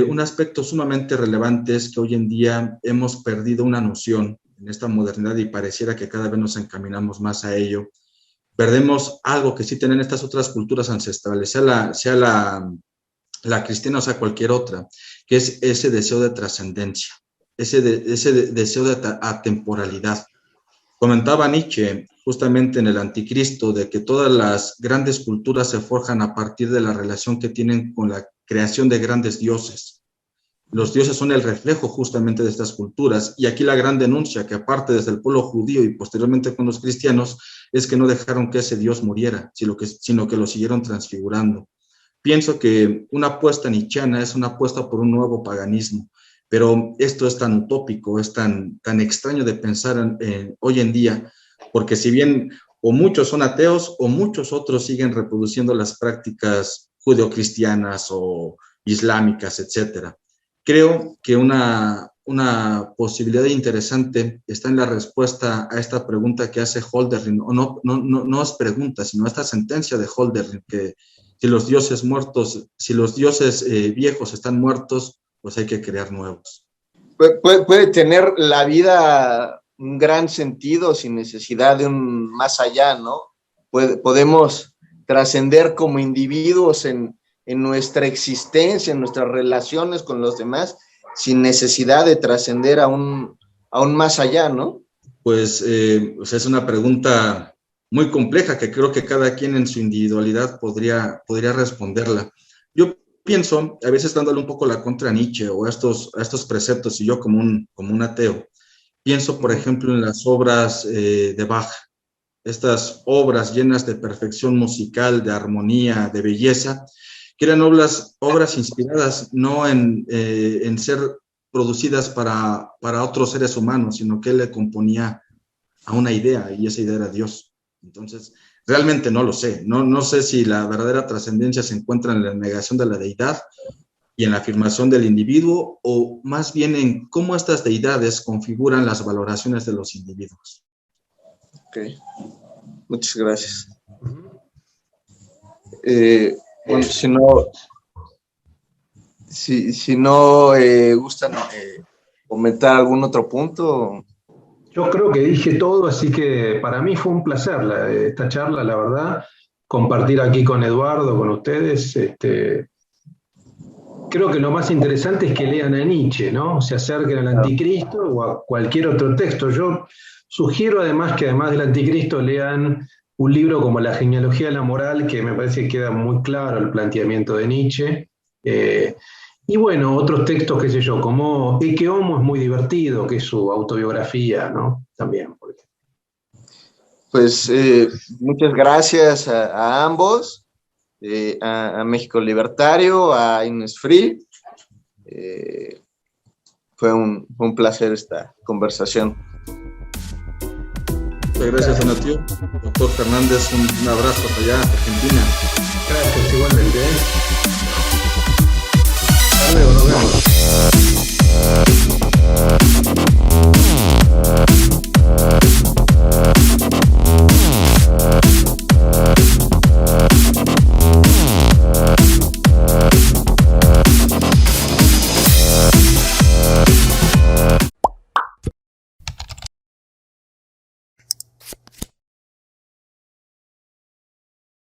un aspecto sumamente relevante es que hoy en día hemos perdido una noción en esta modernidad y pareciera que cada vez nos encaminamos más a ello. Perdemos algo que sí tienen estas otras culturas ancestrales, sea la cristiana o sea cualquier otra, que es ese deseo de trascendencia, ese deseo de atemporalidad. Comentaba Nietzsche justamente en el Anticristo de que todas las grandes culturas se forjan a partir de la relación que tienen con la creación de grandes dioses. Los dioses son el reflejo justamente de estas culturas, y aquí la gran denuncia que aparte desde el pueblo judío y posteriormente con los cristianos es que no dejaron que ese Dios muriera, sino que lo siguieron transfigurando. pienso que una apuesta nietzscheana es una apuesta por un nuevo paganismo, pero esto es tan utópico, es tan extraño de pensar hoy en día, porque si bien o muchos son ateos o muchos otros siguen reproduciendo las prácticas judeocristianas o islámicas, etcétera. Creo que una posibilidad interesante está en la respuesta a esta pregunta que hace Hölderlin, o no es pregunta, sino esta sentencia de Hölderlin, que si los dioses viejos están muertos, pues hay que crear nuevos. Puede tener la vida un gran sentido sin necesidad de un más allá, ¿no? Podemos trascender como individuos en nuestra existencia, en nuestras relaciones con los demás, sin necesidad de trascender a un más allá, ¿no? Pues es una pregunta muy compleja que creo que cada quien en su individualidad podría responderla. Yo pienso, a veces dándole un poco la contra a Nietzsche o a estos preceptos, y yo como un ateo, pienso, por ejemplo, en las obras de Bach, estas obras llenas de perfección musical, de armonía, de belleza, que eran obras inspiradas no en ser producidas para otros seres humanos, sino que él le componía a una idea, y esa idea era Dios. Entonces, realmente no lo sé. No sé si la verdadera trascendencia se encuentra en la negación de la deidad y en la afirmación del individuo, o más bien en cómo estas deidades configuran las valoraciones de los individuos. Ok, muchas gracias. Bueno, si no gustan comentar algún otro punto. Yo creo que dije todo, así que para mí fue un placer esta charla, la verdad, compartir aquí con Eduardo, con ustedes. Creo que lo más interesante es que lean a Nietzsche, ¿no? Se acerquen al Anticristo o a cualquier otro texto. Yo sugiero además que además del Anticristo lean un libro como La genealogía de la moral, que me parece que queda muy claro el planteamiento de Nietzsche. Y bueno, otros textos, qué sé yo, como Ecce Homo es muy divertido, que es su autobiografía, ¿no? También. Pues muchas gracias a ambos, a México Libertario, a Innisfree. Fue un placer esta conversación. Muchas gracias, Donatio. Doctor Fernández, un abrazo hasta allá, Argentina. Gracias, igualmente.